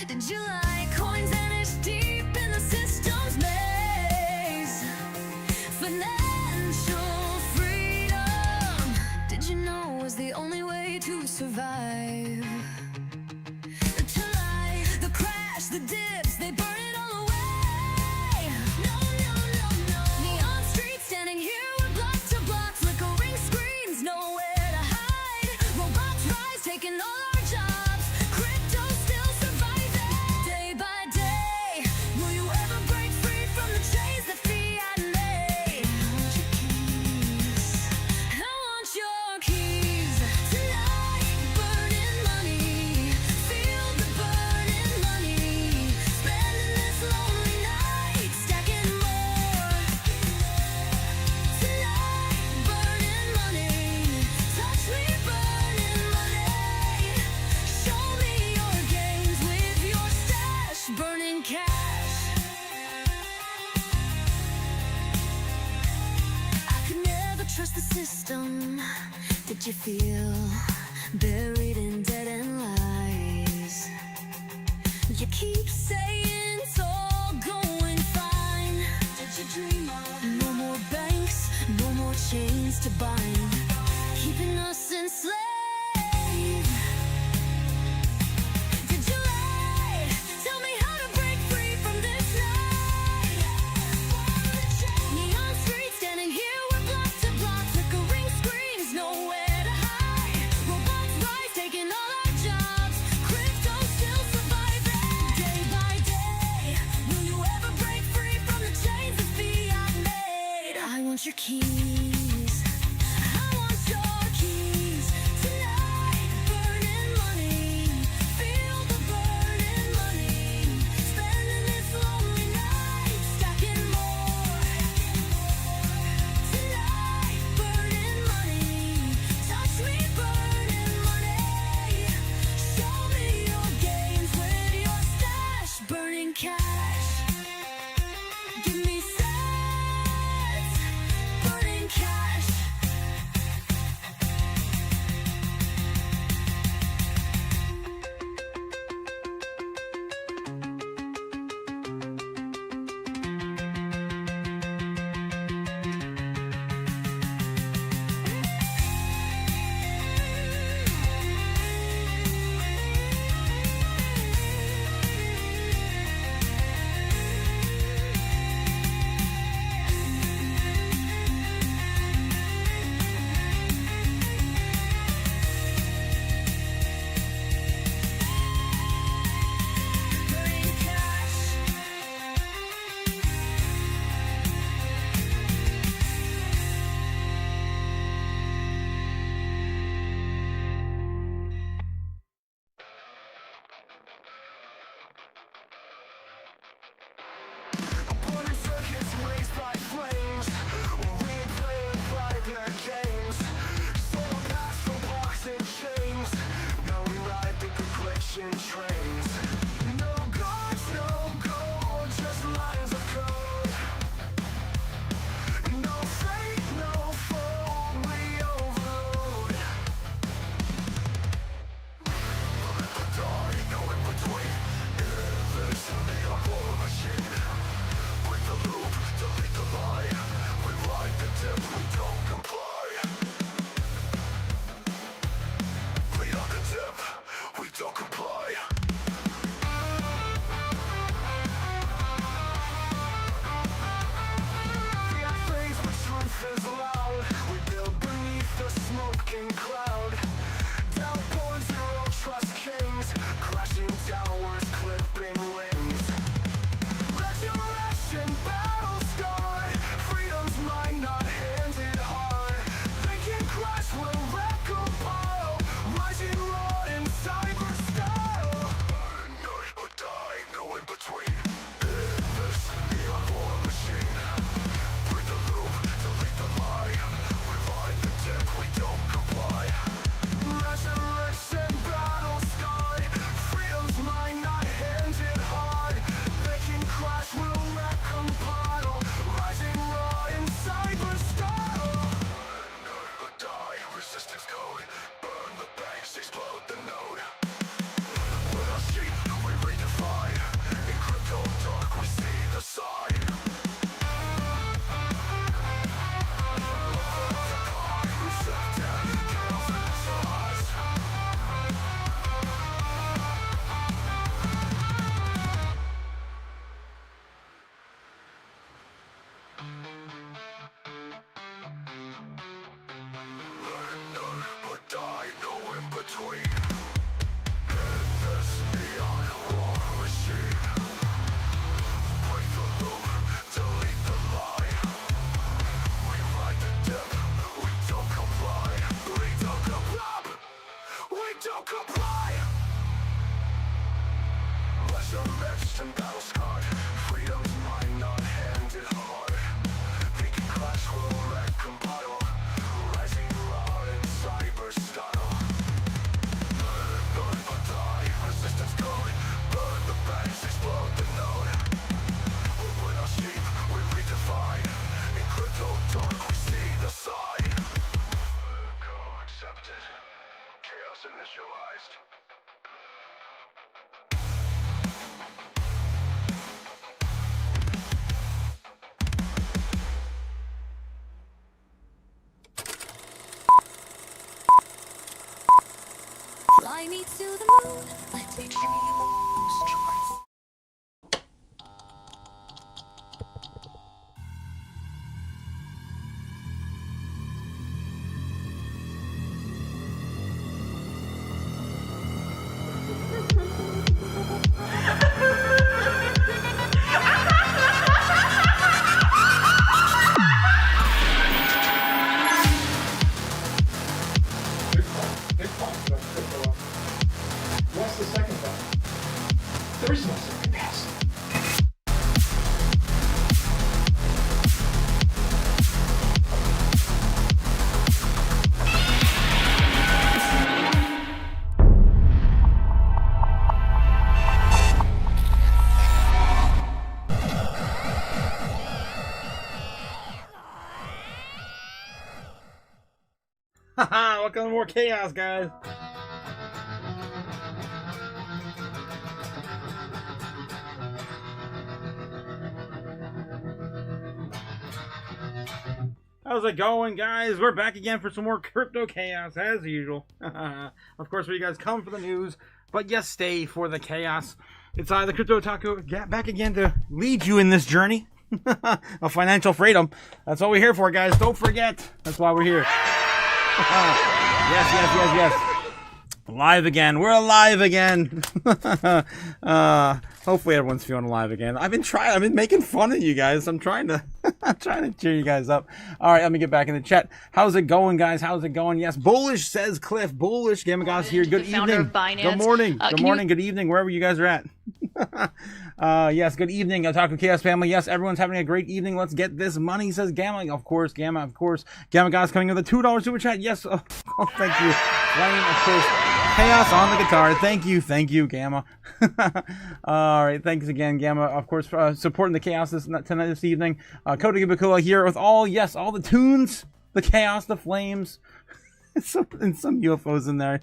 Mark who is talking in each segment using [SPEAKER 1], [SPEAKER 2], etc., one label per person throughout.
[SPEAKER 1] Did you like coins vanished deep in the system's maze? Financial freedom, did you know, was the only way to survive? To lie, the crash, the dips, they burn it all away. No, no, no, no. Neon streets standing here with block to block, flickering screens, nowhere to hide. Robots rise, taking all our jobs. Crypto still surviving. Day by day, will you ever break free from the chains that fiat made? I want your keys. Tonight, burning money. Feel the burning money. Spending this lonely night, stacking more. Tonight, burning money. Touch me, burning money. Show me your gains with your stash, burning cash. I could never trust the system. Did you feel buried in dead-end lies? You keep saying it's all going fine. Did you dream of no more banks, no more chains to bind, keeping us enslaved? Did you lie? Tell me how to break free from this night. Neon streets standing here, we're block to block, flickering screens, nowhere to hide. Robots rise, taking all our jobs. Crypto still surviving. Day by day, will you ever break free from the chains that fiat made? I want your keys. I want your keys. Tonight, burning money. Feel the burning money. Spending this lonely night, stacking more. Tonight, burning money. Touch me, burning money. Show me your gains with your stash, burning cash. Give me sets, burning cash. Burning cash.
[SPEAKER 2] Burning circuits raised by flames. We play private games. Soul past from blocks and chains. Now we ride the collection trains. No gods, no gold, just lines of code. No fate, no foe, we overload. Die, no in between. Eventually a war machine. Break the loop, delete the lie. We ride the dip, we don't comply. We are the dip, we don't comply. etched and battle scarred. Freedom's mine, not handed hard. Thinking clash will recompile. Rising loud in cyber style. Burn but die, resistance code. Burn the banks, explode the node. We're not sheep, we redefine. In crypto dark, we see the sign. Co-accepted, chaos initialized.
[SPEAKER 1] Fly me to the moon, let me dream of stars.
[SPEAKER 3] Big box about crypto. What's the second thought? There is no second pass.
[SPEAKER 4] Haha, welcome to more chaos, guys. How's it going, guys? We're back again for some more crypto chaos, as usual. Of course, we guys come for the news, but yes, stay for the chaos. It's the Crypto Otaku back again to lead you in this journey of financial freedom. That's what we're here for, guys. Don't forget. That's why we're here. Yes. Live again. We're alive again. Hopefully everyone's feeling alive again. I've been making fun of you guys. I'm trying to cheer you guys up. All right, let me get back in the chat. How's it going, guys? How's it going? Yes, bullish, says Cliff. Bullish. Gamagas here. Good evening. Good morning. Good morning. Good evening, wherever you guys are at. Yes, good evening, Otaku Chaos family. Yes, everyone's having a great evening. Let's get this money, says Gamma. Of course, Gamma, of course. Gamma God's coming with a $2 super chat. Yes, oh, thank you. Flame, of course. Chaos on the guitar. Thank you, Gamma. All right, thanks again, Gamma. Of course, supporting the chaos this evening. Kota Gibakula here with all the tunes, the chaos, the flames. And some UFOs in there.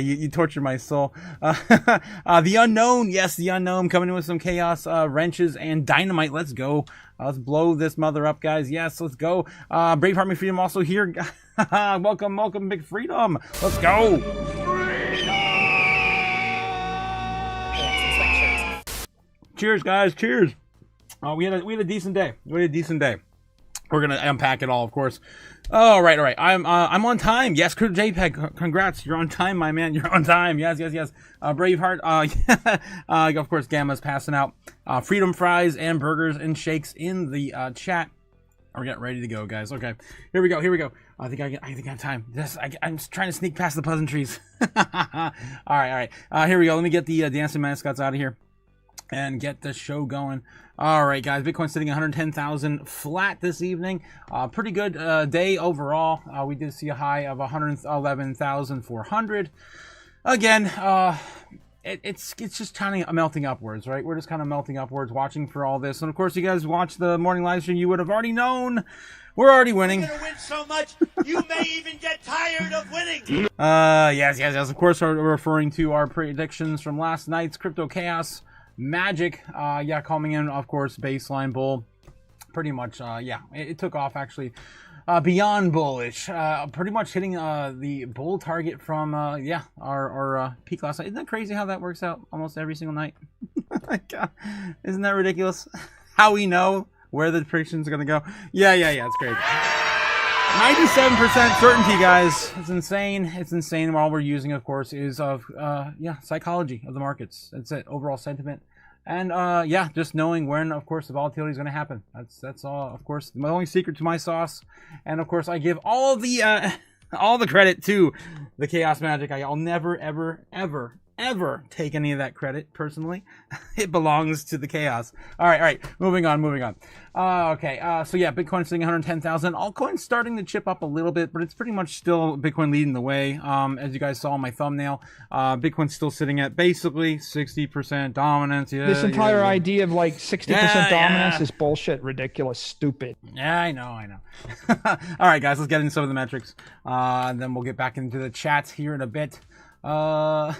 [SPEAKER 4] You tortured my soul. The unknown, yes, the unknown coming in with some chaos, wrenches and dynamite. Let's go. Let's blow this mother up, guys. Yes, let's go. Brave Army Freedom also here. welcome, Big Freedom. Let's go. Cheers, guys. Cheers. We had a decent day. We're gonna unpack it all, of course. Oh, right. I'm on time. Yes, Crypto JPEG. Congrats, you're on time, my man. You're on time. Yes. Braveheart. Of course, Gamma's passing out freedom fries and burgers and shakes in the chat. We're getting ready to go, guys. Okay, here we go. I think I have time. Yes, I'm just trying to sneak past the pleasantries. All right. Here we go. Let me get the dancing mascots out of here and get the show going. All right, guys. Bitcoin sitting at 110,000 flat this evening. Pretty good day overall. We did see a high of 111,400. Again, it's just kind of melting upwards, right? We're just kind of melting upwards, watching for all this. And of course, you guys watch the morning live stream. You would have already known we're already winning.
[SPEAKER 5] You're gonna win so much, you may even get tired of winning.
[SPEAKER 4] Yes. Of course, we're referring to our predictions from last night's Crypto Chaos. Magic, coming in, of course, baseline bull, pretty much, it took off, actually, beyond bullish, pretty much hitting, the bull target from, our peak last night. Isn't that crazy how that works out almost every single night? God, isn't that ridiculous? How we know where the predictions are gonna go? Yeah, it's great. 97% certainty, guys. It's insane. All we're using, of course, is psychology of the markets. That's it. Overall sentiment. And just knowing when, of course, the volatility is going to happen. That's all. Of course, my only secret to my sauce. And of course, I give all the credit to the Chaos Magic. I'll never, ever, ever, ever take any of that credit personally. It belongs to the chaos. All right, moving on. So yeah, Bitcoin sitting 110,000. Altcoins starting to chip up a little bit, but it's pretty much still Bitcoin leading the way. As you guys saw in my thumbnail, Bitcoin's still sitting at basically 60% dominance.
[SPEAKER 6] This entire idea of like 60% dominance is bullshit, ridiculous, stupid.
[SPEAKER 4] Yeah, I know. All right, guys, let's get into some of the metrics, and then we'll get back into the chat here in a bit. Oh,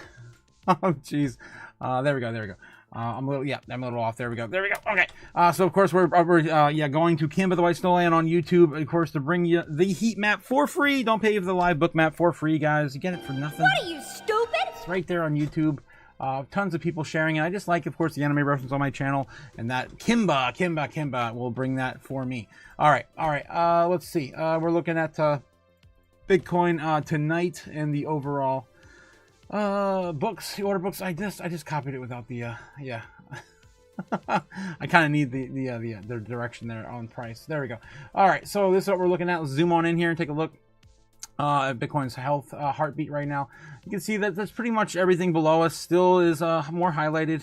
[SPEAKER 4] jeez. There we go. I'm a little off. There we go. Okay. So of course we're going to Kimba the White Snowland on YouTube, of course, to bring you the heat map for free. Don't pay for the live book map for free, guys. You get it for nothing.
[SPEAKER 1] What are you, stupid?
[SPEAKER 4] It's right there on YouTube. Tons of people sharing it. I just like, of course, the anime reference on my channel, and that Kimba will bring that for me. All right. Let's see. We're looking at Bitcoin tonight and the overall books, the order books. I just copied it without the I kind of need the direction there on price. There we go. All right, so this is what we're looking at. Let's zoom on in here and take a look at Bitcoin's health heartbeat right now. You can see that there's pretty much everything below us still is more highlighted.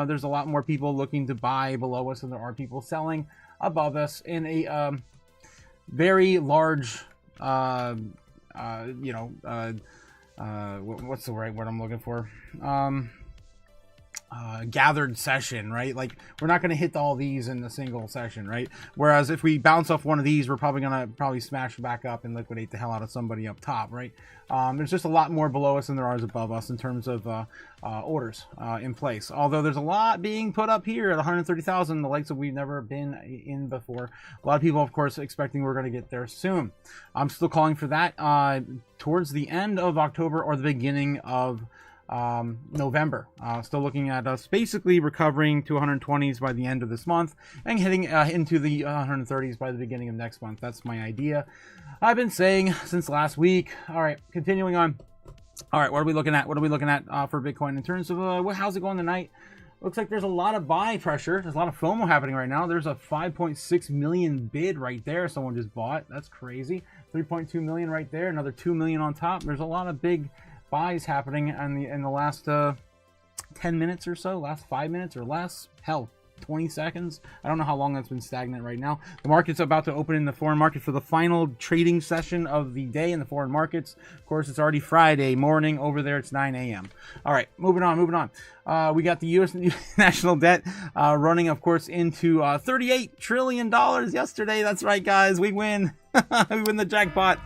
[SPEAKER 4] There's a lot more people looking to buy below us than there are people selling above us in a very large what's the right word I'm looking for? Gathered session, right? Like, we're not going to hit all these in a single session, right? Whereas if we bounce off one of these, we're probably going to smash back up and liquidate the hell out of somebody up top, right? There's just a lot more below us than there is above us in terms of orders in place. Although there's a lot being put up here at 130,000, the likes that we've never been in before. A lot of people, of course, expecting we're going to get there soon. I'm still calling for that towards the end of October or the beginning of November. Still looking at us basically recovering to 120s by the end of this month and hitting into the 130s by the beginning of next month. That's my idea. I've been saying since last week. All right, continuing on. All right, what are we looking at? For Bitcoin in terms of how's it going tonight? Looks like there's a lot of buy pressure. There's a lot of FOMO happening right now. There's a 5.6 million bid right there. Someone just bought. That's crazy. 3.2 million right there. Another 2 million on top. There's a lot of big buys happening in the last 10 minutes or so, last 5 minutes or less, hell, 20 seconds. I don't know how long that's been stagnant right now. The market's about to open in the foreign market for the final trading session of the day in the foreign markets. Of course, it's already Friday morning over there. It's 9 a.m. All right, moving on. We got the U.S. national debt running, of course, into $38 trillion yesterday. That's right, guys. We win. We win the jackpot.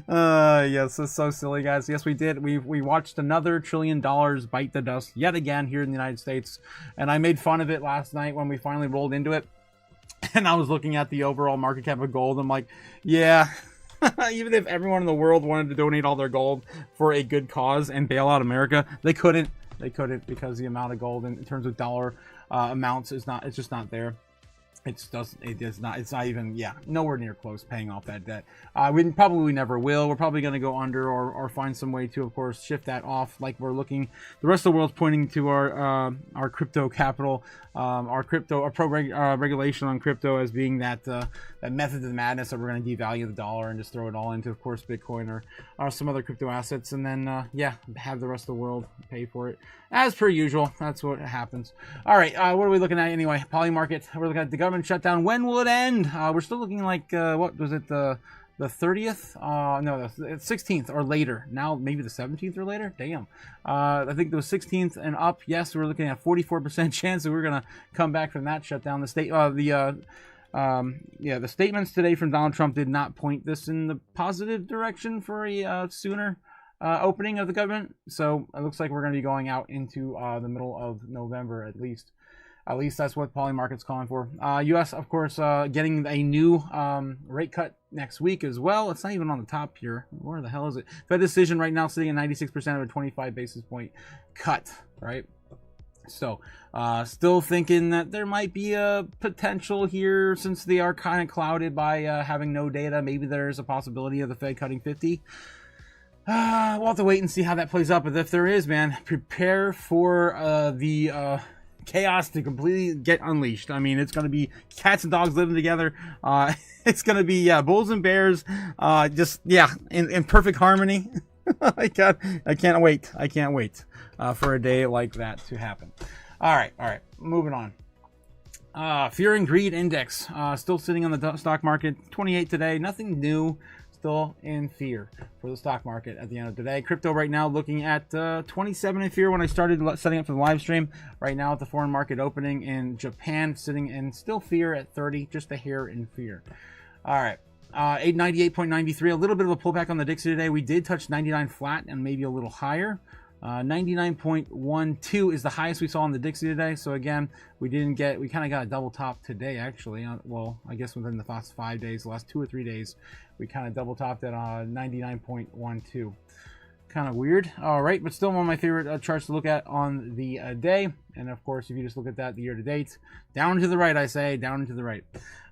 [SPEAKER 4] Yes, it's so silly, guys. Yes, we did. We watched another $1 trillion bite the dust yet again here in the United States, and I made fun of it last night when we finally rolled into it. And I was looking at the overall market cap of gold. I'm like, yeah, even if everyone in the world wanted to donate all their gold for a good cause and bail out America, they couldn't because the amount of gold in terms of dollar amounts it's just not there. It's not even, nowhere near close paying off that debt. We probably never will. We're probably going to go under or find some way to, of course, shift that off. Like we're looking, the rest of the world's pointing to our crypto capital, our regulation on crypto as being that method of the madness that we're going to devalue the dollar and just throw it all into, of course, Bitcoin or some other crypto assets, and then have the rest of the world pay for it as per usual. That's what happens. All right, what are we looking at anyway? Poly market. We're looking at the government shutdown. When will it end? We're still looking like what was it, the 30th? No, the 16th or later. Now maybe the 17th or later. Damn. I think it was 16th and up. Yes, we're looking at 44% chance that we're gonna come back from that shutdown. The statements today from Donald Trump did not point this in the positive direction for a sooner opening of the government. So it looks like we're going to be going out into the middle of November at least. At least that's what Polymarket's calling for. U.S., of course, getting a new rate cut next week as well. It's not even on the top here. Where the hell is it? Fed decision right now sitting at 96% of a 25 basis point cut, right? So still thinking that there might be a potential here since they are kind of clouded by having no data. Maybe there's a possibility of the Fed cutting 50. We'll have to wait and see how that plays out. But if there is, man, prepare for the chaos to completely get unleashed. I mean, it's going to be cats and dogs living together. It's going to be bulls and bears, in perfect harmony. I can't wait. I can't wait for a day like that to happen. All right. Moving on. Fear and Greed Index still sitting on the stock market. 28 today. Nothing new. Still in fear for the stock market at the end of the day. Crypto right now looking at 27 in fear when I started setting up for the live stream. Right now at the foreign market opening in Japan, sitting in still fear at 30, just a hair in fear. All right. 898.93, a little bit of a pullback on the Dixie today. We did touch 99 flat and maybe a little higher. 99.12 is the highest we saw on the Dixie today. So again, we kind of got a double top today actually. Well, I guess within the last 5 days, the last 2 or 3 days, we kind of double topped at 99.12. Kind of weird. All right, but still one of my favorite charts to look at on the day. And of course, if you just look at that, the year to date, down and to the right, I say, down and to the right.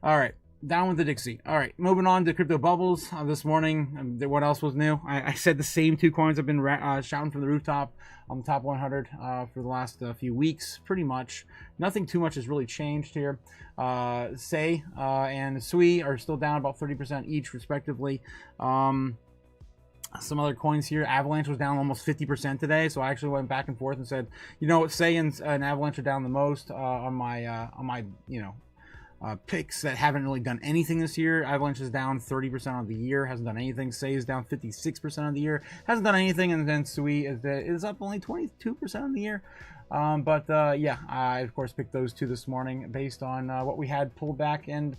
[SPEAKER 4] All right. Down with the Dixie. All right, moving on to crypto bubbles this morning. What else was new? I said the same 2 coins I've been shouting from the rooftop on the top 100 for the last few weeks, pretty much. Nothing too much has really changed here. Say and Sui are still down about 30% each, respectively. Some other coins here. Avalanche was down almost 50% today, so I actually went back and forth and said, you know what, Say and Avalanche are down the most on my picks that haven't really done anything this year. Avalanche is down 30% on the year, hasn't done anything. Say is down 56% on the year, hasn't done anything, and then Sui is up only 22% on the year. Yeah, I of course picked those 2 this morning based on what we had pulled back, and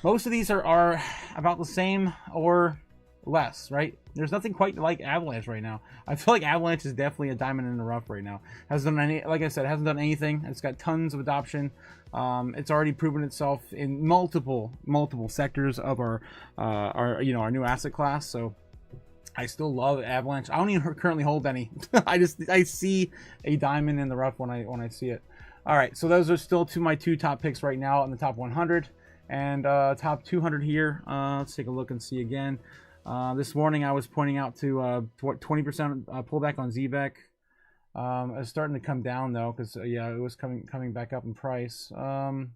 [SPEAKER 4] most of these are about the same or less, right? There's nothing quite like Avalanche right now. I feel like Avalanche is definitely a diamond in the rough right now. Hasn't done any, like I said, hasn't done anything. It's got tons of adoption. It's already proven itself in multiple sectors of our new asset class. So I still love Avalanche. I don't even currently hold any. I see a diamond in the rough when I see it. All right, so those are still my 2 top picks right now in the top 100 and top 200 here. Let's take a look and see again. This morning I was pointing out to 20% pullback on ZBEC. It's starting to come down though, because yeah, it was coming back up in price. I'm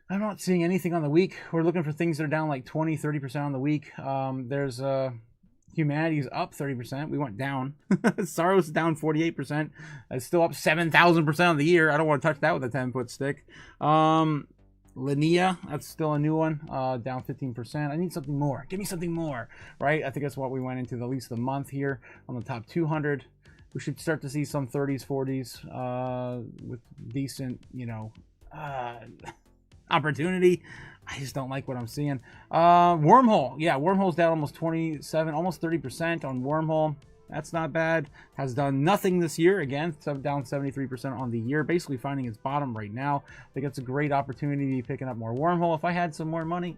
[SPEAKER 4] not seeing anything on the week. We're looking for things that are down like 20-30% on the week. There's Humanity's up 30%. We went down. Sorrow's down 48%. It's still up 7,000% on the year. I don't want to touch that with a 10-foot stick. Linnea, that's still a new one, down 15%. I need something more. Give me something more, right? I think that's what we went into at least the month here on the top 200. We should start to see some 30s, 40s with decent, opportunity. I just don't like what I'm seeing. Wormhole, yeah, Wormhole's down almost 27, almost 30% on Wormhole. That's not bad. Has done nothing this year. Again, down 73% on the year. Basically finding its bottom right now. I think it's a great opportunity to be picking up more Wormhole if I had some more money.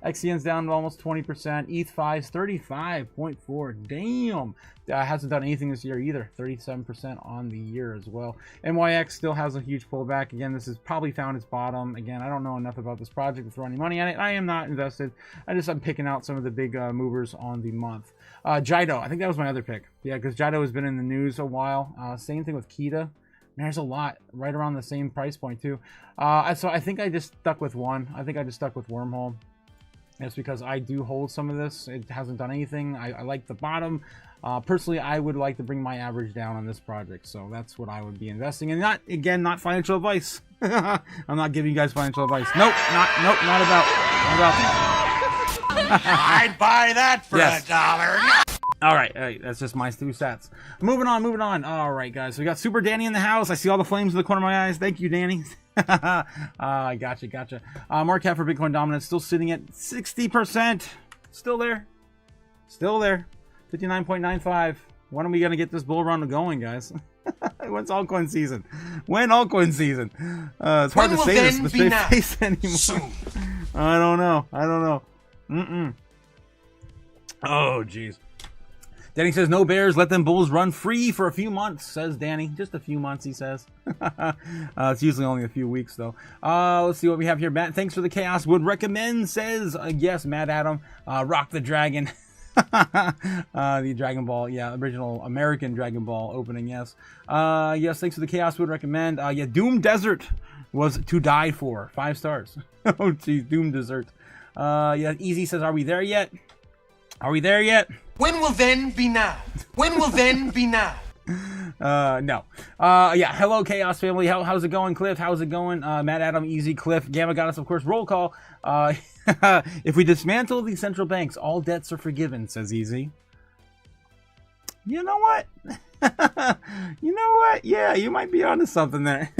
[SPEAKER 4] XCN's down to almost 20%. ETH5's 35.4. Damn. Hasn't done anything this year either. 37% on the year as well. NYX still has a huge pullback. Again, this has probably found its bottom. Again, I don't know enough about this project to throw any money at it. I am not invested. I'm picking out some of the big movers on the month. Jido, I think that was my other pick. Yeah, because Jido has been in the news a while. Same thing with Kita. There's a lot right around the same price point too. So I think I just stuck with one. I think I just stuck with Wormhole. That's because I do hold some of this. It hasn't done anything. I like the bottom. Personally, I would like to bring my average down on this project. So that's what I would be investing in. Not financial advice. I'm not giving you guys financial advice. Nope, not about that.
[SPEAKER 5] I'd buy that for $1.
[SPEAKER 4] All right, that's just my 2 stats. Moving on. All right, guys, so we got Super Danny in the house. I see all the flames in the corner of my eyes. Thank you, Danny. Gotcha. Market cap for Bitcoin dominance still sitting at 60%. Still there. 59.95. When are we gonna get this bull run going, guys? When's altcoin season? It's hard to say this with straight face anymore. I don't know. Oh, jeez. Danny says, no bears, let them bulls run free for a few months, says Danny. Just a few months, he says. It's usually only a few weeks, though. Let's see what we have here. Matt, thanks for the chaos. Would recommend, says, yes, Matt Adam. Rock the Dragon. The Dragon Ball, yeah, original American Dragon Ball opening, yes. Yes, thanks for the chaos. Would recommend. Yeah, Doom Desert was to die for. 5 stars. Oh, geez, Doom Desert. Yeah, Easy says, are we there yet? Are we there yet?
[SPEAKER 2] When will then be now? When will then be now?
[SPEAKER 4] No. Yeah. Hello, Chaos family. How's it going, Cliff? How's it going? Matt, Adam, Easy, Cliff, Gamma Goddess, of course. Roll call. If we dismantle these central banks, all debts are forgiven, says Easy. You know what? You know what? Yeah, you might be onto something there.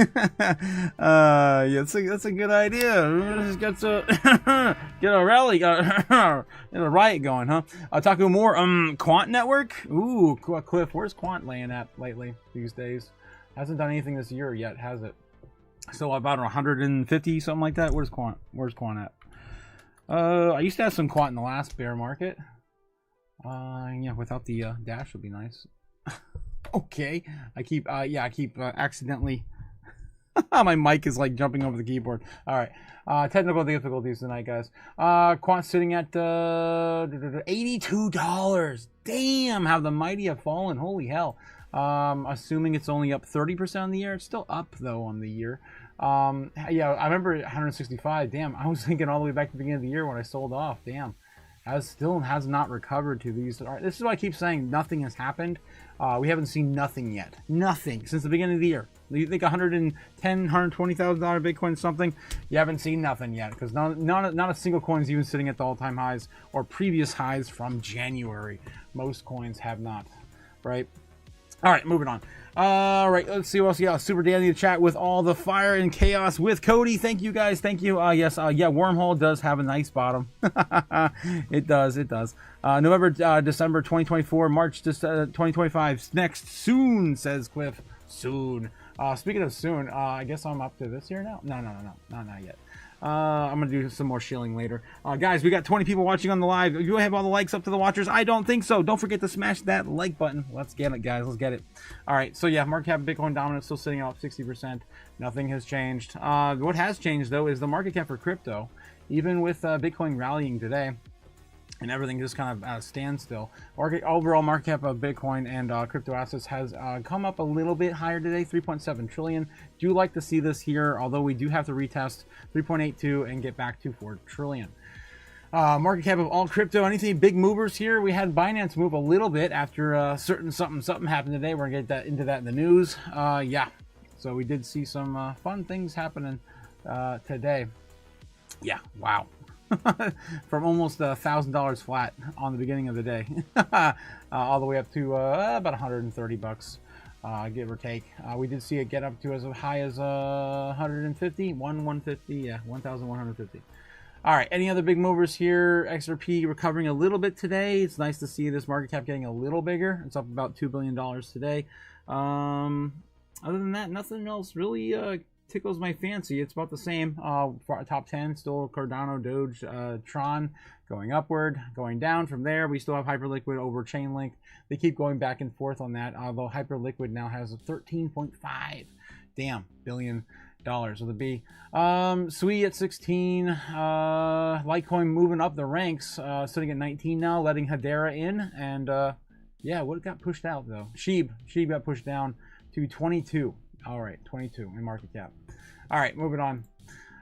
[SPEAKER 4] Yeah, that's a good idea. Just get a rally, get a riot going, huh? Talking more, Quant Network. Ooh, Cliff, where's Quant laying at lately these days? Hasn't done anything this year yet, has it? Still about 150, something like that. Where's Quant? Where's Quant at? I used to have some Quant in the last bear market. Yeah, without the dash would be nice. Okay, I keep accidentally. My mic is like jumping over the keyboard. All right, technical difficulties tonight, guys. Quant sitting at $82. Damn, how the mighty have fallen. Holy hell. Assuming it's only up 30% on the year. It's still up though on the year. Yeah, I remember 165. Damn, I was thinking all the way back to the beginning of the year when I sold off. Damn. Still has not recovered to these. This is why I keep saying nothing has happened. We haven't seen nothing yet. Nothing since the beginning of the year. You think $110,000, $120,000 Bitcoin something? You haven't seen nothing yet because not a single coin is even sitting at the all-time highs or previous highs from January. Most coins have not, right? All right, moving on. All right, let's see what else. Yeah, Super Dandy to chat with all the fire and chaos with Cody. Thank you guys. Thank you. Yes. Yeah, Wormhole does have a nice bottom. It does. It does. November, December 2024, March 2025. Next soon, says Cliff. Soon. Speaking of soon, I guess I'm up to this year now. No, not yet. I'm gonna do some more shilling later. Guys, we got 20 people watching on the live. Do you have all the likes up to the watchers? I don't think so. Don't forget to smash that like button. Let's get it, guys. Let's get it. All right. So yeah, market cap Bitcoin dominance still sitting out 60%. Nothing has changed. What has changed though is the market cap for crypto. Even with Bitcoin rallying today, and everything just kind of stands still. Overall market cap of Bitcoin and crypto assets has come up a little bit higher today, 3.7 trillion. Do like to see this here, although we do have to retest 3.82 and get back to 4 trillion. Market cap of all crypto. Anything big movers here? We had Binance move a little bit after certain something happened today. We're gonna get into that in the news. Yeah, so we did see some fun things happening today. Yeah, wow. From almost $1,000 flat on the beginning of the day, all the way up to about 130 bucks, give or take. We did see it get up to as high as 150, yeah, 1,150. All right, any other big movers here? XRP recovering a little bit today. It's nice to see this market cap getting a little bigger. It's up about $2 billion today. Other than that, nothing else really tickles my fancy. It's about the same. Top 10 still Cardano, Doge, Tron going upward, going down. From there we still have Hyperliquid over Chainlink. They keep going back and forth on that, although Hyperliquid now has a 13.5 billion dollars with a B. Sui at 16. Litecoin moving up the ranks, sitting at 19 now, letting Hedera in. And yeah, what got pushed out though? Sheeb got pushed down to 22. All right, 22 in market cap. All right, moving on.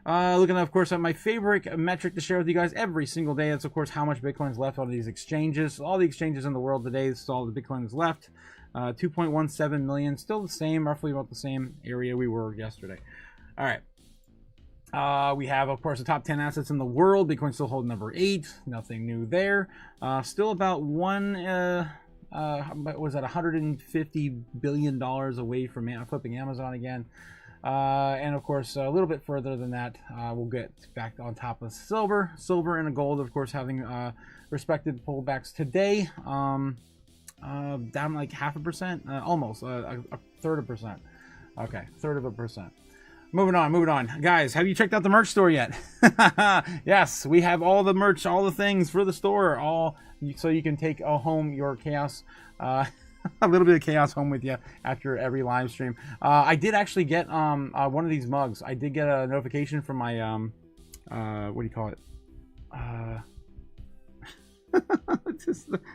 [SPEAKER 4] Looking, of course, at my favorite metric to share with you guys every single day. That's, of course, how much Bitcoin is left on these exchanges. All the exchanges in the world today, this is all the Bitcoin is left. 2.17 million, still the same, roughly about the same area we were yesterday. All right. We have, of course, the top 10 assets in the world. Bitcoin still holding number 8. Nothing new there. Still about was at $150 billion away from flipping Amazon again. And of course, a little bit further than that, we'll get back on top of silver. Silver and gold, of course, having respected pullbacks today. Down like 0.5%, almost a third of a percent. Okay, third of a percent. Moving on. Guys, have you checked out the merch store yet? Yes, we have all the merch, all the things for the store, so you can take home your chaos, a little bit of chaos home with you after every live stream. I did actually get one of these mugs. I did get a notification from my what do you call it?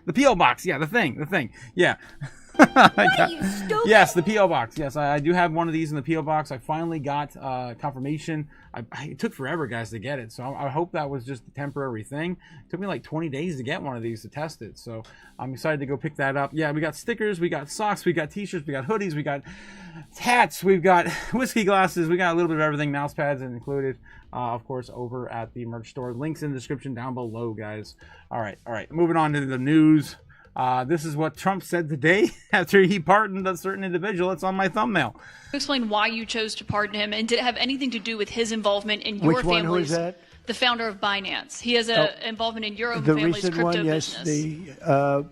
[SPEAKER 4] The P.O. box. Yeah, the thing. Yeah.
[SPEAKER 1] What, you stupid?
[SPEAKER 4] Yes, the P.O. box. Yes, I do have one of these in the P.O. box. I finally got confirmation. It took forever, guys, to get it. So I hope that was just a temporary thing. It took me like 20 days to get one of these to test it. So I'm excited to go pick that up. Yeah, we got stickers, we got socks, we got t-shirts, we got hoodies, we got hats, we've got whiskey glasses, we got a little bit of everything, mouse pads included. Of course, over at the merch store. Links in the description down below, guys. All right. Moving on to the news. This is what Trump said today after he pardoned a certain individual. It's on my thumbnail.
[SPEAKER 7] Explain why you chose to pardon him, and did it have anything to do with his involvement in your
[SPEAKER 8] Which one?
[SPEAKER 7] family's?
[SPEAKER 8] Who is that?
[SPEAKER 7] The founder of Binance. He has a involvement in your own
[SPEAKER 8] The
[SPEAKER 7] family's
[SPEAKER 8] recent
[SPEAKER 7] crypto
[SPEAKER 8] one, yes.
[SPEAKER 7] business.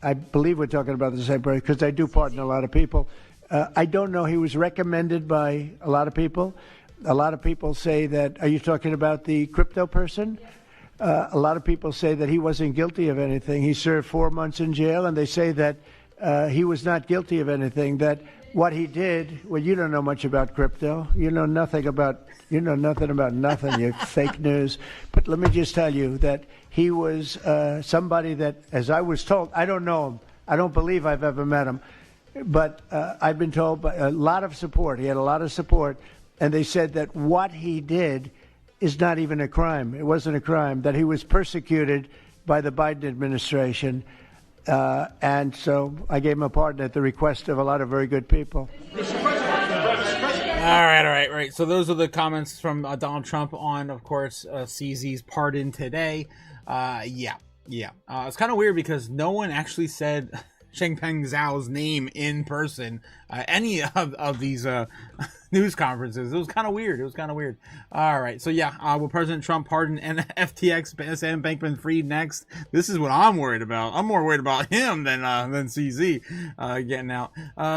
[SPEAKER 8] I believe we're talking about the same person because I do pardon a lot of people. I don't know. He was recommended by a lot of people. A lot of people say that. Are you talking about the crypto person? A lot of people say that he wasn't guilty of anything. He served 4 months in jail, and they say that he was not guilty of anything. That what he did. Well, you don't know much about crypto. You know nothing about nothing. You fake news. But let me just tell you that he was somebody that, as I was told, I don't know him. I don't believe I've ever met him, but I've been told by a lot of support. He had a lot of support, and they said that what he did is not even a crime. It wasn't a crime, that he was persecuted by the Biden administration. And so I gave him a pardon at the request of a lot of very good people.
[SPEAKER 4] All right. So those are the comments from Donald Trump on, of course, CZ's pardon today. It's kind of weird because no one actually said Changpeng Zhao's name in person, any of these news conferences. It was kind of weird. All right. So will President Trump pardon FTX Sam Bankman-Fried next? This is what I'm worried about. I'm more worried about him than CZ getting out.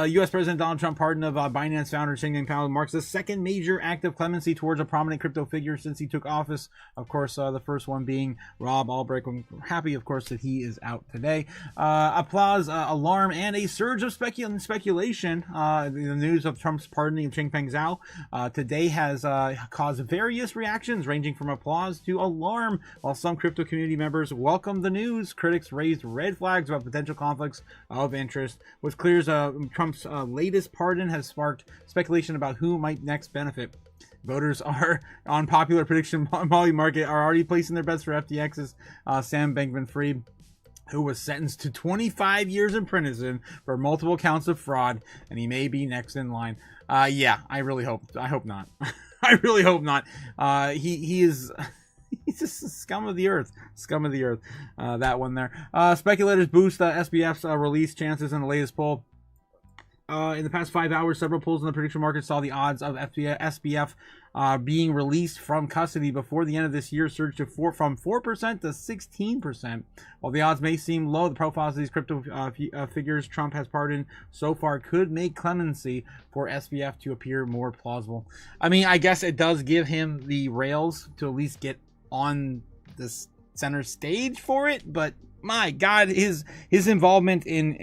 [SPEAKER 4] U.S. President Donald Trump pardon of Binance founder Changpeng Zhao marks the second major act of clemency towards a prominent crypto figure since he took office. Of course, the first one being Rob Albrecht. I'm happy, of course, that he is out today. Applause, alarm, and a surge of speculation. The news of Trump's pardoning of Changpeng Zhao today has caused various reactions ranging from applause to alarm. While some crypto community members welcome the news, critics raised red flags about potential conflicts of interest. What's clear is Trump's latest pardon has sparked speculation about who might next benefit. Voters are on popular prediction Molly market are already placing their bets for FTX's Sam Bankman-Fried, who was sentenced to 25 years in prison for multiple counts of fraud, and he may be next in line. I hope not. I really hope not. He's just a scum of the earth. That one there. Speculators boost SBF's release chances in the latest poll. In the past 5 hours, several polls in the prediction market saw the odds of SBF being released from custody before the end of this year surged from 4% to 16%. While the odds may seem low, the profiles of these crypto figures Trump has pardoned so far could make clemency for SBF to appear more plausible. I mean, I guess it does give him the rails to at least get on the center stage for it, but my God, his involvement in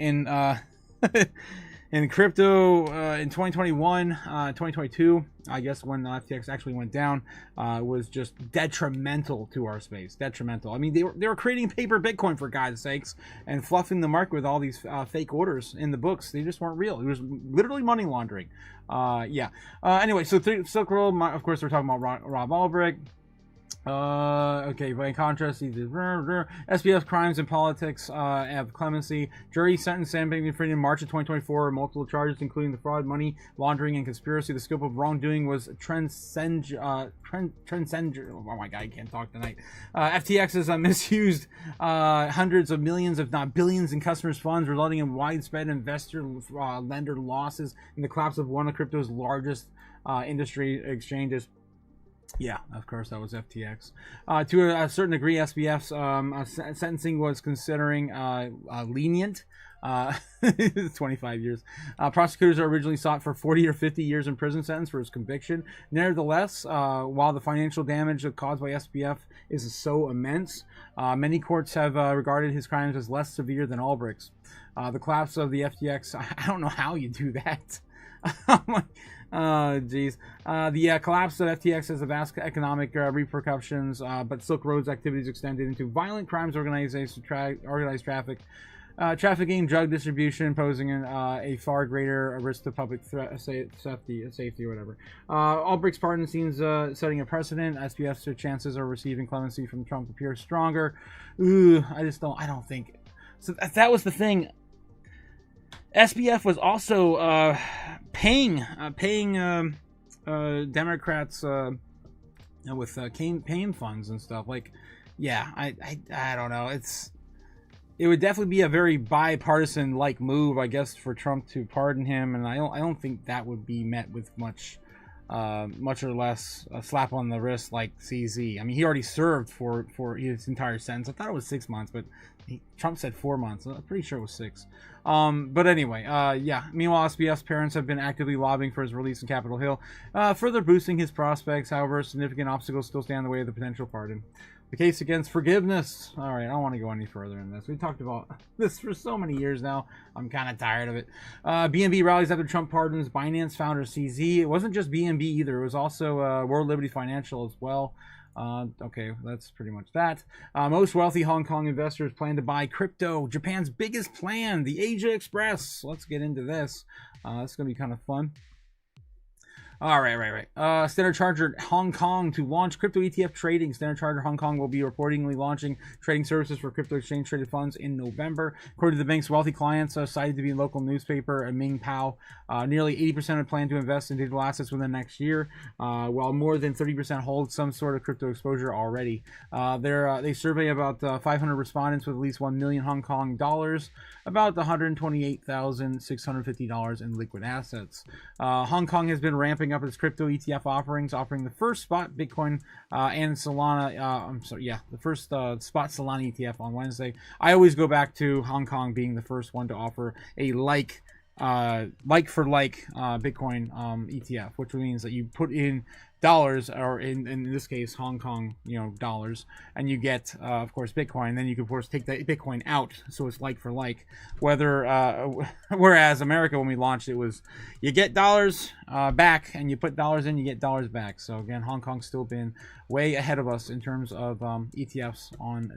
[SPEAKER 4] in crypto in 2021, 2022, I guess when FTX actually went down, was just detrimental to our space. Detrimental. I mean, they were creating paper Bitcoin, for God's sakes, and fluffing the market with all these fake orders in the books. They just weren't real. It was literally money laundering. Anyway, so Silk Road, of course, we're talking about Rob Albrecht. Okay, by contrast, SBF crimes and politics have clemency. Jury sentenced Sam Bankman-Fried in March of 2024 multiple charges, including the fraud, money laundering, and conspiracy. The scope of wrongdoing was transcend. Oh my God, I can't talk tonight. FTX has misused hundreds of millions, if not billions, in customers' funds, resulting in widespread investor lender losses and the collapse of one of crypto's largest industry exchanges. Yeah, of course, that was FTX. To a certain degree, SBF's sentencing was considering lenient. 25 years. Prosecutors originally sought for 40 or 50 years in prison sentence for his conviction. Nevertheless, while the financial damage caused by SBF is so immense, many courts have regarded his crimes as less severe than Albrecht's. The collapse of the FTX, I don't know how you do that. Oh, geez. The collapse of FTX has a vast economic repercussions, but Silk Road's activities extended into violent crimes, organized traffic, Trafficking, drug distribution, posing a far greater risk to public safety or whatever. Albrecht's pardon seems setting a precedent. SPF's chances of receiving clemency from Trump appear stronger. Ooh, I don't think. So that was the thing. SPF was also paying Democrats with campaign funds and stuff. Like, yeah, I don't know. It would definitely be a very bipartisan like move, I guess, for Trump to pardon him, and I don't think that would be met with much or less a slap on the wrist like CZ. I mean, he already served for his entire sentence. I thought it was 6 months, but Trump said 4 months. I'm pretty sure it was 6. But anyway, yeah. Meanwhile, SBF's parents have been actively lobbying for his release in Capitol Hill, further boosting his prospects. However, significant obstacles still stand in the way of the potential pardon. The case against forgiveness. All right, I don't want to go any further in this. We talked about this for so many years now. I'm kind of tired of it. BNB rallies after Trump pardons Binance founder CZ. It wasn't just BNB either. It was also World Liberty Financial as well. Okay, that's pretty much that. Most wealthy Hong Kong investors plan to buy crypto. Japan's biggest plan, the Asia Express. Let's get into this. It's going to be kind of fun. All right. Standard Chartered Hong Kong to launch crypto ETF trading. Standard Chartered Hong Kong will be reportedly launching trading services for crypto exchange traded funds in November. According to the bank's wealthy clients, cited to be in local newspaper Ming Pao, nearly 80% have planned to invest in digital assets within the next year, while more than 30% hold some sort of crypto exposure already. They survey about 500 respondents with at least 1 million Hong Kong dollars, about $128,650 in liquid assets. Hong Kong has been ramping up its crypto ETF offerings, offering the first spot Bitcoin and Solana. The first spot Solana ETF on Wednesday. I always go back to Hong Kong being the first one to offer a like for Bitcoin ETF, which means that you put in dollars, or in this case Hong Kong dollars, and you get of course Bitcoin. Then you can of course take that Bitcoin out, so it's like for like. Whereas America, when we launched, it was you get dollars back, and you put dollars in, you get dollars back. So again, Hong Kong's still been way ahead of us in terms of ETFs on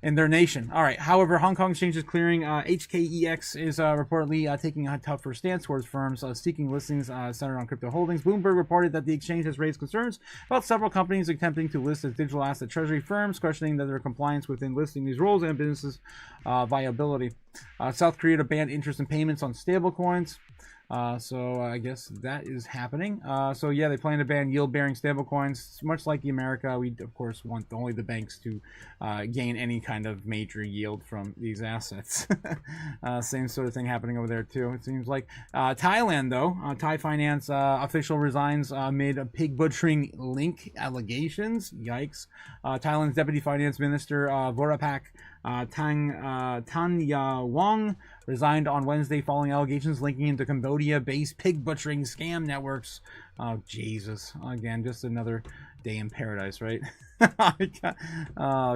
[SPEAKER 4] in their nation. All right. However, Hong Kong Exchange is clearing. HKEX is reportedly taking a tougher stance towards firms seeking listings centered on crypto holdings. Bloomberg reported that the exchange has raised concerns about several companies attempting to list as digital asset treasury firms, questioning their compliance within listing these roles and business viability. South Korea to ban interest in payments on stablecoins. So I guess that is happening. So yeah, they plan to ban yield-bearing stablecoins, much like America. We of course want only the banks to gain any kind of major yield from these assets. Same sort of thing happening over there too, it seems like. Thailand though, Thai finance official resigns amid pig butchering link allegations. Yikes. Thailand's deputy finance minister Vorapak Tanya Wong resigned on Wednesday following allegations linking him to Cambodia-based pig butchering scam networks. Oh, Jesus. Again, just another day in paradise, right?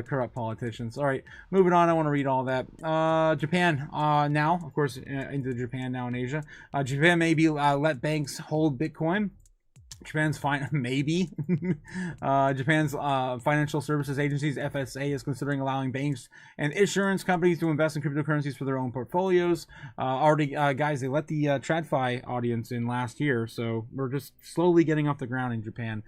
[SPEAKER 4] Corrupt politicians. All right, moving on. I want to read all that. Japan now, of course, into Japan now in Asia. Japan may be let banks hold Bitcoin. Japan's Japan's financial services agencies FSA is considering allowing banks and insurance companies to invest in cryptocurrencies for their own portfolios. Guys, they let the TradFi audience in last year, so we're just slowly getting off the ground in Japan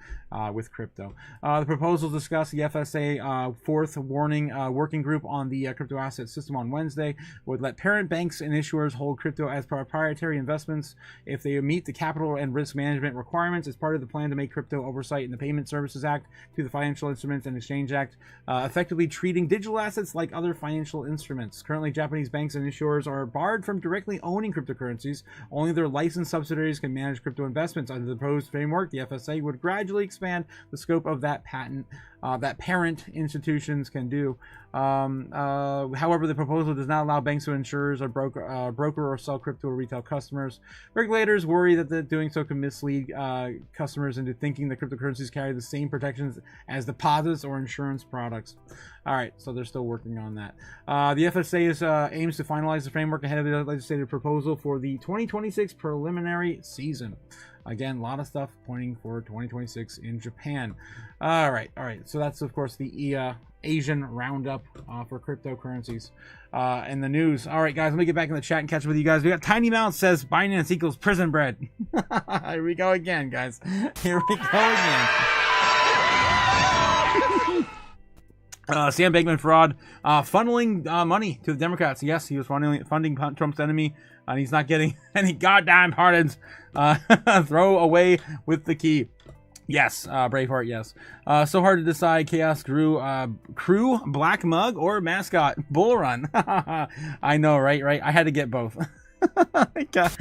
[SPEAKER 4] with crypto. The proposal discussed the FSA fourth warning working group on the crypto asset system on Wednesday would let parent banks and issuers hold crypto as proprietary investments if they meet the capital and risk management requirements. As part of the plan to make crypto oversight in the Payment Services Act to the Financial Instruments and Exchange Act, effectively treating digital assets like other financial instruments. Currently, Japanese banks and issuers are barred from directly owning cryptocurrencies. Only their licensed subsidiaries can manage crypto investments. Under the proposed framework, the FSA would gradually expand the scope of that patent that parent institutions can do. However, the proposal does not allow banks or insurers or broker or sell crypto to retail customers. Regulators worry that doing so could mislead customers into thinking that cryptocurrencies carry the same protections as deposits or insurance products. All right, so they're still working on that. The FSA aims to finalize the framework ahead of the legislative proposal for the 2026 preliminary season. Again, a lot of stuff pointing for 2026 in Japan. All right. So that's, of course, the Asian roundup for cryptocurrencies in the news. All right, guys, let me get back in the chat and catch up with you guys. We got Tiny Mouth says Binance equals prison bread. Here we go again, guys. Here we go again. Sam Bankman fraud, funneling money to the Democrats. Yes, he was funding Trump's enemy, and he's not getting any goddamn pardons. Throw away with the key. Yes, Braveheart, yes. So hard to decide. Chaos crew, black mug, or mascot. Bull run. I know, right? I had to get both. Yep.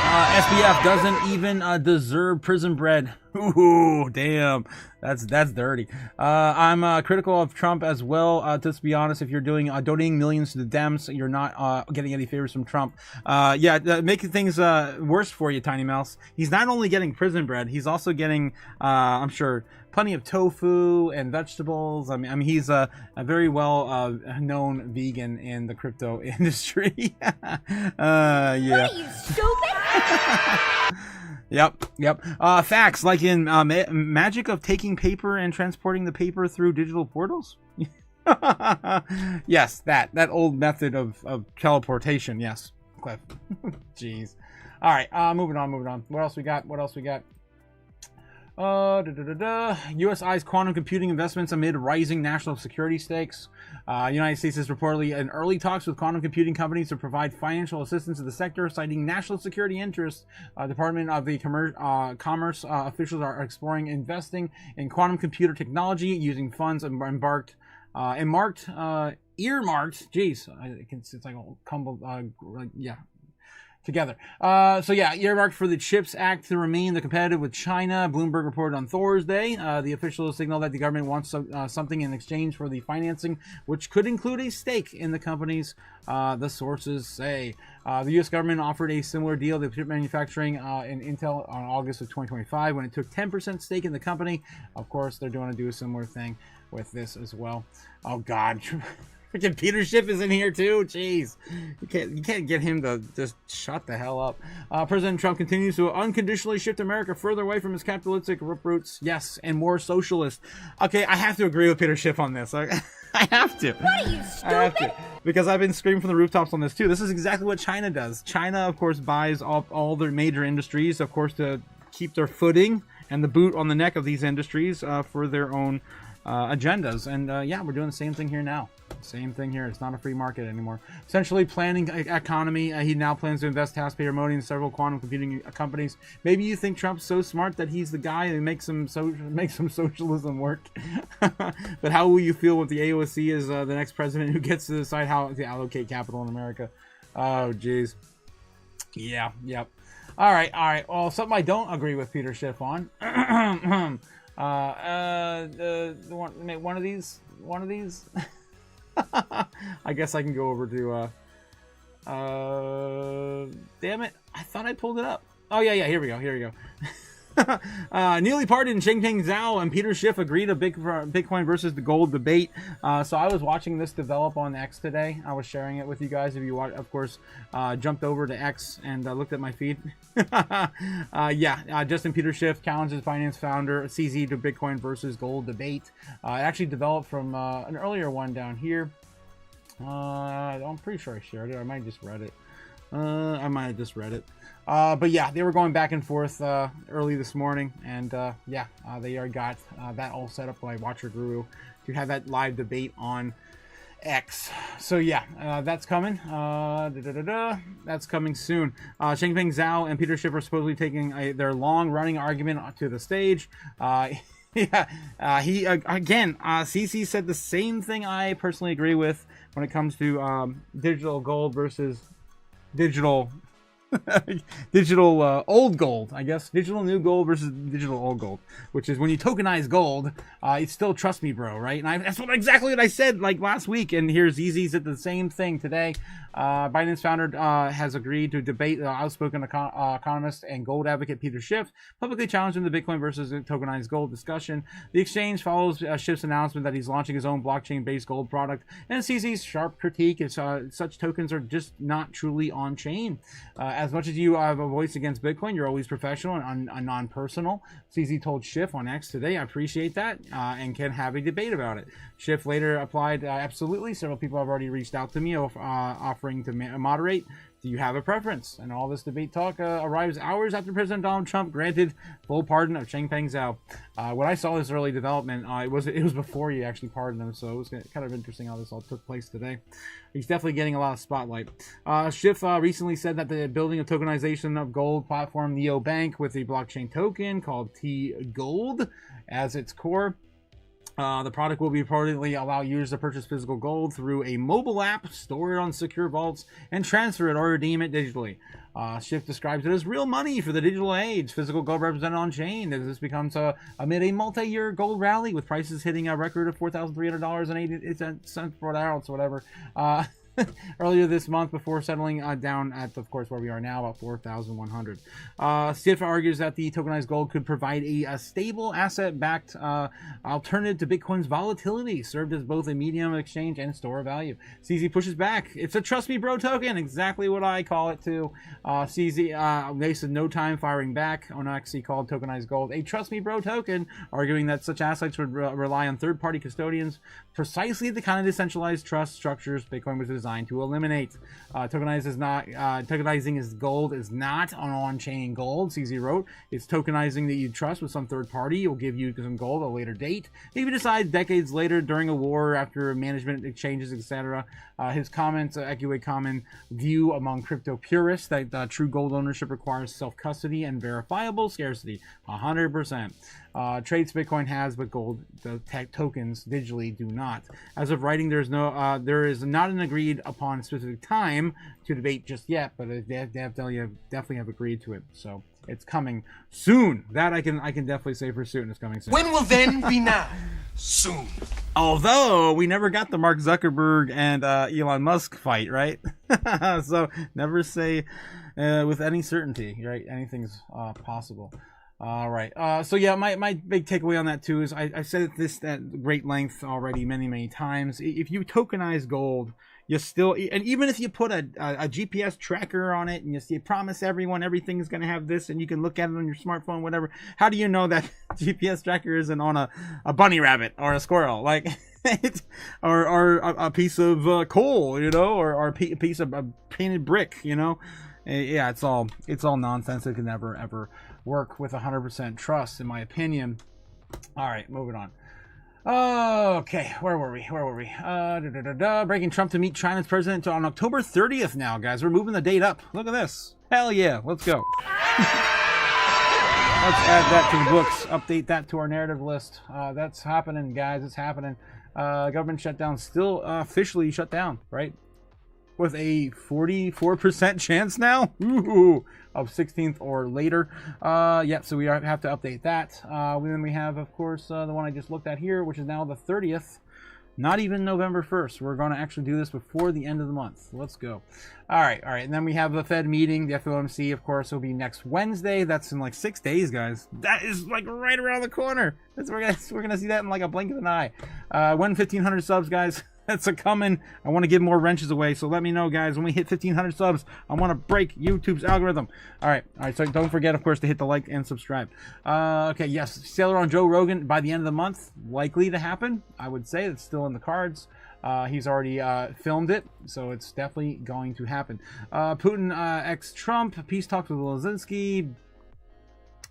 [SPEAKER 4] SBF doesn't even deserve prison bread. Ooh, damn. That's dirty. I'm critical of Trump as well. To be honest, if you're donating millions to the Dems, you're not getting any favors from Trump. Making things worse for you, Tiny Mouse. He's not only getting prison bread, he's also getting, I'm sure, plenty of tofu and vegetables. I mean, he's a very well known vegan in the crypto industry. Yeah.
[SPEAKER 1] What are you, stupid?
[SPEAKER 4] Yep. Facts, like in magic of taking paper and transporting the paper through digital portals. Yes, that old method of teleportation. Yes, Cliff. Jeez. All right, moving on. What else we got? U.S. eyes quantum computing investments amid rising national security stakes. United States is reportedly in early talks with quantum computing companies to provide financial assistance to the sector, citing national security interests. Department of the Commerce officials are exploring investing in quantum computer technology using funds earmarked. Geez, it's like a combo. Yeah. Together. Earmarked for the CHIPS Act to remain competitive with China. Bloomberg reported on Thursday. The officials signaled that the government wants something in exchange for the financing, which could include a stake in the companies, the sources say. The U.S. government offered a similar deal to chip manufacturing in Intel on August of 2025 when it took 10% stake in the company. Of course, they're going to do a similar thing with this as well. Oh, God. Freaking Peter Schiff is in here too. Jeez, you can't get him to just shut the hell up. President Trump continues to unconditionally shift America further away from its capitalistic roots. Yes, and more socialist. Okay, I have to agree with Peter Schiff on this. I have to.
[SPEAKER 1] What are you, stupid?
[SPEAKER 4] I have to, because I've been screaming from the rooftops on this too. This is exactly what China does. China, of course, buys all their major industries, of course, to keep their footing and the boot on the neck of these industries for their own agendas. And we're doing the same thing here now. Same thing here. It's not a free market anymore. Essentially planning economy. He now plans to invest taxpayer money in several quantum computing companies. Maybe you think Trump's so smart that he's the guy who makes some socialism work. But how will you feel when the AOC is the next president who gets to decide how to allocate capital in America? Oh, jeez. Yeah. Yep. All right. Well, something I don't agree with Peter Schiff on. One of these. I guess I can go over to damn it, I thought I pulled it up. Oh yeah, here we go. Newly pardoned Changpeng Zhao and Peter Schiff agreed to Bitcoin versus the gold debate. So I was watching this develop on X today. I was sharing it with you guys. If you watch, of course, jumped over to X and looked at my feed. Justin Peter Schiff challenges Binance founder CZ to Bitcoin versus gold debate. It actually developed from an earlier one down here. I'm pretty sure I shared it. I might have just read it. But yeah, they were going back and forth early this morning, and they got that all set up by Watcher Guru to have that live debate on X. So yeah, that's coming. That's coming soon. Changpeng Zhao and Peter Schiff are supposedly taking their long-running argument to the stage. CC said the same thing I personally agree with when it comes to digital gold versus digital old gold, I guess. Digital new gold versus digital old gold, which is when you tokenize gold, it's still trust me, bro, right? And that's exactly what I said like last week. And here's Easy said the same thing today. Binance founder has agreed to debate outspoken economist and gold advocate Peter Schiff, publicly challenging the Bitcoin versus tokenized gold discussion. The exchange follows Schiff's announcement that he's launching his own blockchain-based gold product, and CZ's sharp critique is such tokens are just not truly on-chain. as much as you have a voice against Bitcoin, you're always professional and non-personal. CZ told Schiff on X today. I appreciate that and can have a debate about it. Schiff later applied, absolutely. Several people have already reached out to me offering to moderate. Do you have a preference? And all this debate talk arrives hours after President Donald Trump granted full pardon of Changpeng Zhao. When I saw this early development, it was before he actually pardoned him, so it was kind of interesting how this all took place today. He's definitely getting a lot of spotlight. Schiff recently said that the building of tokenization of gold platform Neobank with a blockchain token called T-Gold as its core. The product will be reportedly allow users to purchase physical gold through a mobile app, store it on secure vaults, and transfer it or redeem it digitally. Schiff describes it as real money for the digital age. Physical gold represented on chain as this becomes amid a multi-year gold rally with prices hitting a record of $4,300.80 per ounce or whatever. Earlier this month before settling down at, of course, where we are now, about 4,100. Schiff argues that the tokenized gold could provide a stable asset-backed alternative to Bitcoin's volatility, served as both a medium of exchange and store of value. CZ pushes back. It's a trust me bro token, exactly what I call it too. CZ wasted no time firing back on XC called tokenized gold a trust me bro token, arguing that such assets would rely on third-party custodians, precisely the kind of decentralized trust structures Bitcoin was designed to eliminate. Tokenizing is gold is not an on-chain gold. CZ wrote, it's tokenizing that you trust with some third party. It will give you some gold at a later date. Maybe decide decades later during a war, after management exchanges, etc. His comments echo a common view among crypto purists that true gold ownership requires self-custody and verifiable scarcity. 100%. Trades Bitcoin has, but gold tokens digitally do not. As of writing, there is not an agreed upon specific time to debate just yet, but they definitely have agreed to it. So it's coming soon. That I can definitely say for certain it's coming soon.
[SPEAKER 5] When will then be now? Soon.
[SPEAKER 4] Although we never got the Mark Zuckerberg and Elon Musk fight, right? So never say with any certainty, right? Anything's possible. All right. So yeah, my big takeaway on that too is I said this at great length already many times. If you tokenize gold, you still, and even if you put a GPS tracker on it and you promise everyone everything is going to have this and you can look at it on your smartphone, whatever, how do you know that GPS tracker isn't on a bunny rabbit or a squirrel? Like, or a piece of coal, you know, or a piece of a painted brick, you know? Yeah, it's all nonsense. It can never ever work with 100% trust, in my opinion. All right, moving on. Okay, where were we? Breaking Trump to meet China's president on October 30th now, guys. We're moving the date up. Look at this. Hell yeah, let's go. Let's add that to the books. Update that to our narrative list. That's happening, guys. It's happening. Government shutdown still officially shut down, right? With a 44% chance now of 16th or later. Yeah, so we have to update that. Then we have, of course, the one I just looked at here, which is now the 30th. Not even November 1st. We're going to actually do this before the end of the month. Let's go. All right. And then we have the Fed meeting. The FOMC, of course, will be next Wednesday. That's in like 6 days, guys. That is like right around the corner. We're gonna see that in like a blink of an eye. 1,500 subs, guys. That's a coming. I want to give more wrenches away, so let me know, guys. When we hit 1,500 subs, I want to break YouTube's algorithm. All right. So don't forget, of course, to hit the like and subscribe. Okay, yes, Sailor on Joe Rogan by the end of the month, likely to happen. I would say it's still in the cards. He's already filmed it, so it's definitely going to happen. Putin ex-Trump, peace talks with Zelensky.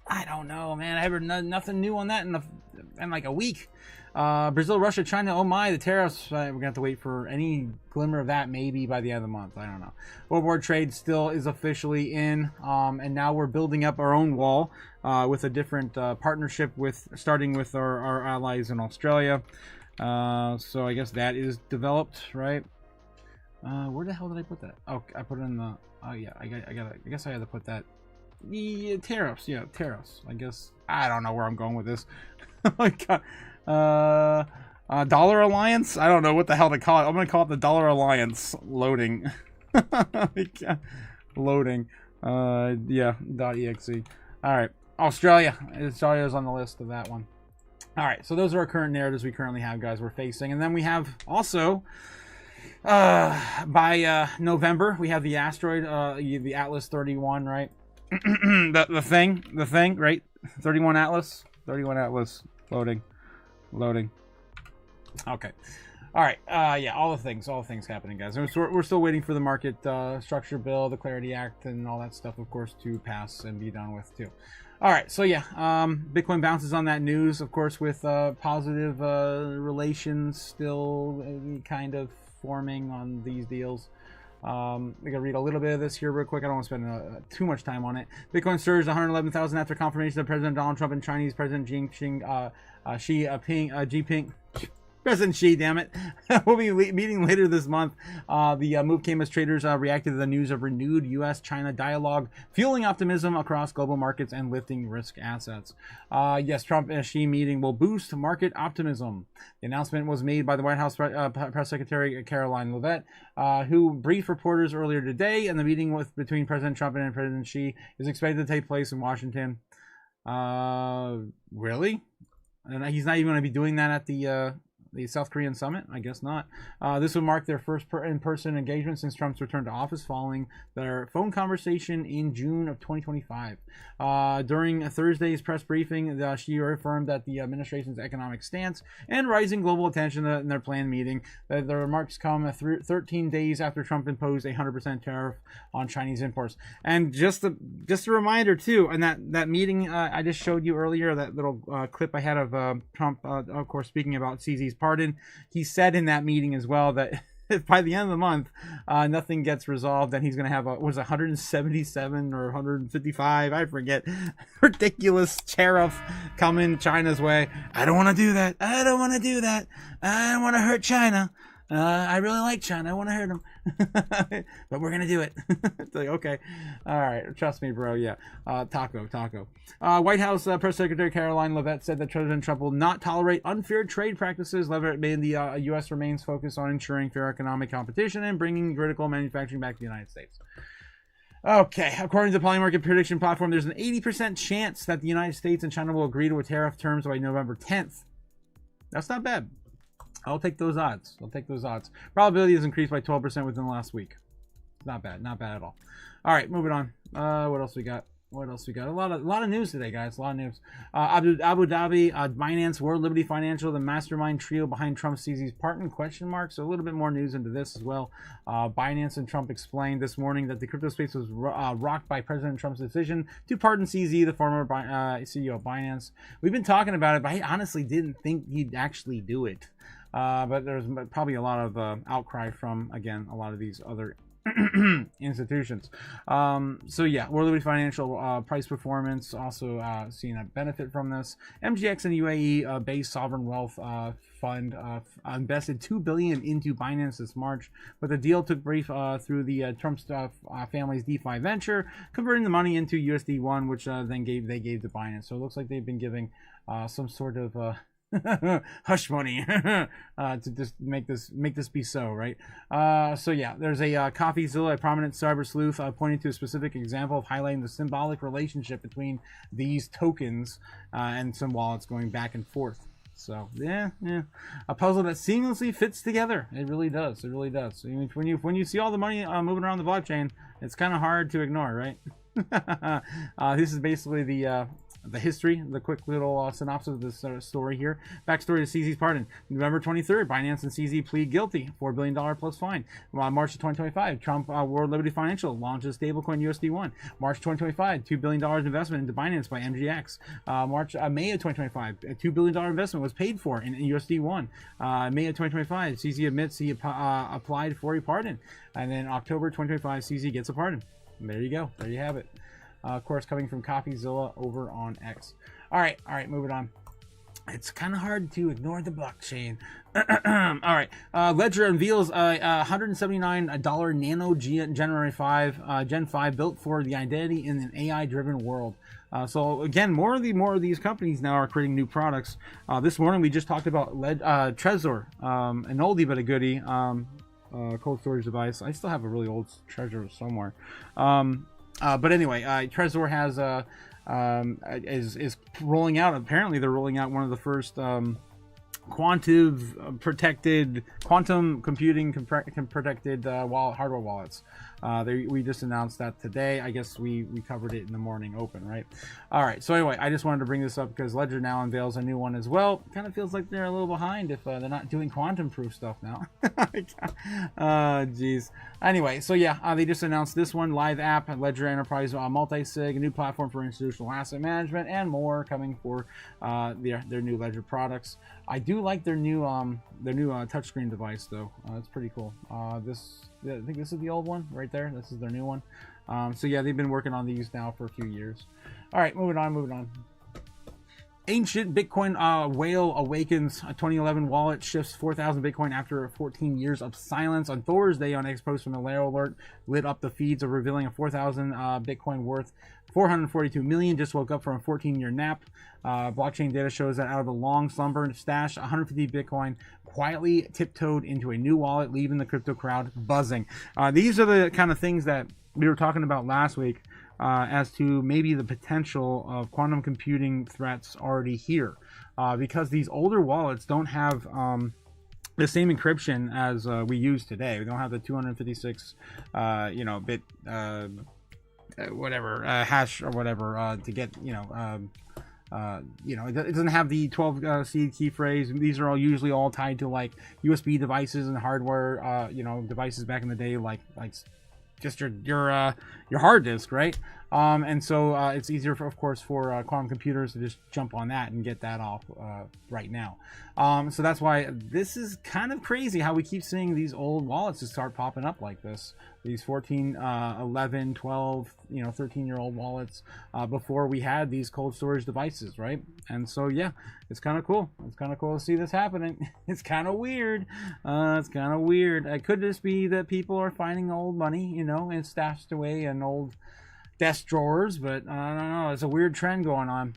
[SPEAKER 4] I don't know, man. I heard nothing new on that in like a week. Brazil, Russia, China, oh my, the tariffs, we're going to have to wait for any glimmer of that maybe by the end of the month. I don't know. World trade still is officially in, and now we're building up our own wall with a different partnership starting with our allies in Australia. So I guess that is developed, right? Where the hell did I put that? Oh, I put it in the, oh yeah, I guess I had to put that. Yeah, tariffs, I guess. I don't know where I'm going with this. Oh my god. Dollar Alliance? I don't know what the hell to call it. I'm gonna call it the Dollar Alliance loading. Loading. Yeah, .exe. Alright. Australia's on the list of that one. Alright, so those are our current narratives we currently have, guys, we're facing. And then we have also By November, we have the asteroid, the Atlas 31, right? the thing, right? 31 Atlas, loading. Okay. All right. Yeah, all the things happening, guys. We're still waiting for the market structure bill, the Clarity Act, and all that stuff, of course, to pass and be done with too. All right. So yeah, Bitcoin bounces on that news, of course, with positive relations still kind of forming on these deals. I'm gonna read a little bit of this here real quick. I don't want to spend too much time on it. Bitcoin surged 111,000 after confirmation of President Donald Trump and Chinese President Xi Jinping. President Xi, damn it. We'll be meeting later this month. The move came as traders reacted to the news of renewed U.S.-China dialogue, fueling optimism across global markets and lifting risk assets. Yes, Trump and Xi meeting will boost market optimism. The announcement was made by the White House Press Secretary Caroline Leavitt, who briefed reporters earlier today, and the meeting between President Trump and President Xi is expected to take place in Washington. Really? And he's not even going to be doing that at the South Korean summit? I guess not. This would mark their first in-person engagement since Trump's return to office following their phone conversation in June of 2025. During Thursday's press briefing, Xi affirmed that the administration's economic stance and rising global attention in their planned meeting. The remarks come 13 days after Trump imposed a 100% tariff on Chinese imports. And just a reminder too, and that meeting I just showed you earlier, that little clip I had of Trump, of course, speaking about CZ's pardon. He said in that meeting as well that if by the end of the month nothing gets resolved, then he's going to have 177 or 155, I forget, ridiculous tariff coming China's way. I don't want to do that. I don't want to hurt China. I really like China. I want to hurt them. But we're going to do it. It's like, okay. All right. Trust me, bro. Yeah. Taco. White House Press Secretary Caroline Leavitt said that President Trump will not tolerate unfair trade practices. Leavitt made the U.S. remains focused on ensuring fair economic competition and bringing critical manufacturing back to the United States. Okay, according to the Polymarket prediction platform, there's an 80% chance that the United States and China will agree to a tariff terms by November 10th. That's not bad. I'll take those odds. Probability has increased by 12% within the last week. Not bad at all. All right, moving on. What else we got? A lot of news today, guys. A lot of news. Abu Dhabi, Binance, World Liberty Financial, the mastermind trio behind Trump's CZ's pardon? So a little bit more news into this as well. Binance and Trump explained this morning that the crypto space was rocked by President Trump's decision to pardon CZ, the former CEO of Binance. We've been talking about it, but I honestly didn't think he'd actually do it. But there's probably a lot of outcry from, again, a lot of these other institutions. So yeah, World Liberty Financial price performance also seeing a benefit from this. MGX and UAE based sovereign wealth fund invested $2 billion into Binance this March, but the deal took brief through the Trump family's DeFi venture, converting the money into USD1, which then they gave to Binance. So it looks like they've been giving some sort of hush money to just make this be so, right? So yeah, there's a CoffeeZilla, a prominent cyber sleuth, pointing to a specific example of highlighting the symbolic relationship between these tokens and some wallets going back and forth. So yeah, a puzzle that seamlessly fits together. It really does. So when you see all the money moving around the blockchain, it's kind of hard to ignore, right? This is basically the history, the quick little synopsis of this story here. Backstory to CZ's pardon. November 23rd, Binance and CZ plead guilty, $4 billion plus fine. March of 2025, Trump World Liberty Financial launches stablecoin USD1. March 2025, $2 billion investment into Binance by MGX. May of 2025, a $2 billion investment was paid for in USD1. May of 2025, CZ admits he applied for a pardon. And then October 2025, CZ gets a pardon. And there you go. There you have it. Of course, coming from CoffeeZilla over on X. All right, moving on. It's kind of hard to ignore the blockchain. All right, Ledger unveils a $179 Nano Gen 5 built for the identity in an AI-driven world. So again, more of these companies now are creating new products. This morning we just talked about Trezor, an oldie but a goodie, cold storage device. I still have a really old Trezor somewhere. But anyway, Trezor has is rolling out. Apparently, they're rolling out one of the first quantum computing protected hardware wallets. We just announced that today. I guess we covered it in the morning open, right? All right. So anyway, I just wanted to bring this up because Ledger now unveils a new one as well. Kind of feels like they're a little behind if they're not doing quantum proof stuff now. Jeez. Anyway, so yeah, they just announced this one, live app, Ledger Enterprise multi-sig, a new platform for institutional asset management, and more coming for their new Ledger products. I do like their new touchscreen device though. It's pretty cool. I think this is the old one right there. This is their new one. So yeah, they've been working on these now for a few years. All right, moving on. Ancient Bitcoin whale awakens. A 2011 wallet shifts 4,000 Bitcoin after 14 years of silence. On Thursday, on X post from Alero Alert, lit up the feeds of revealing a 4,000 Bitcoin worth 442 million. Just woke up from a 14-year nap. Blockchain data shows that out of a long slumber stash, 150 Bitcoin quietly tiptoed into a new wallet, leaving the crypto crowd buzzing. These are the kind of things that we were talking about last week. As to maybe the potential of quantum computing threats already here, because these older wallets don't have the same encryption as we use today. We don't have the 256 bit hash or whatever to get it doesn't have the 12 seed key phrase. These are usually all tied to like USB devices and hardware devices back in the day, like just your hard disk, right? And so it's easier, of course, for quantum computers to just jump on that and get that off right now. So that's why this is kind of crazy how we keep seeing these old wallets just start popping up like this. These 14, 11, 12, 13-year-old wallets before we had these cold storage devices, right? And so, yeah, it's kind of cool. It's kind of cool to see this happening. It's kind of weird. It could just be that people are finding old money, and stashed away in old desk drawers, but I don't know. It's a weird trend going on.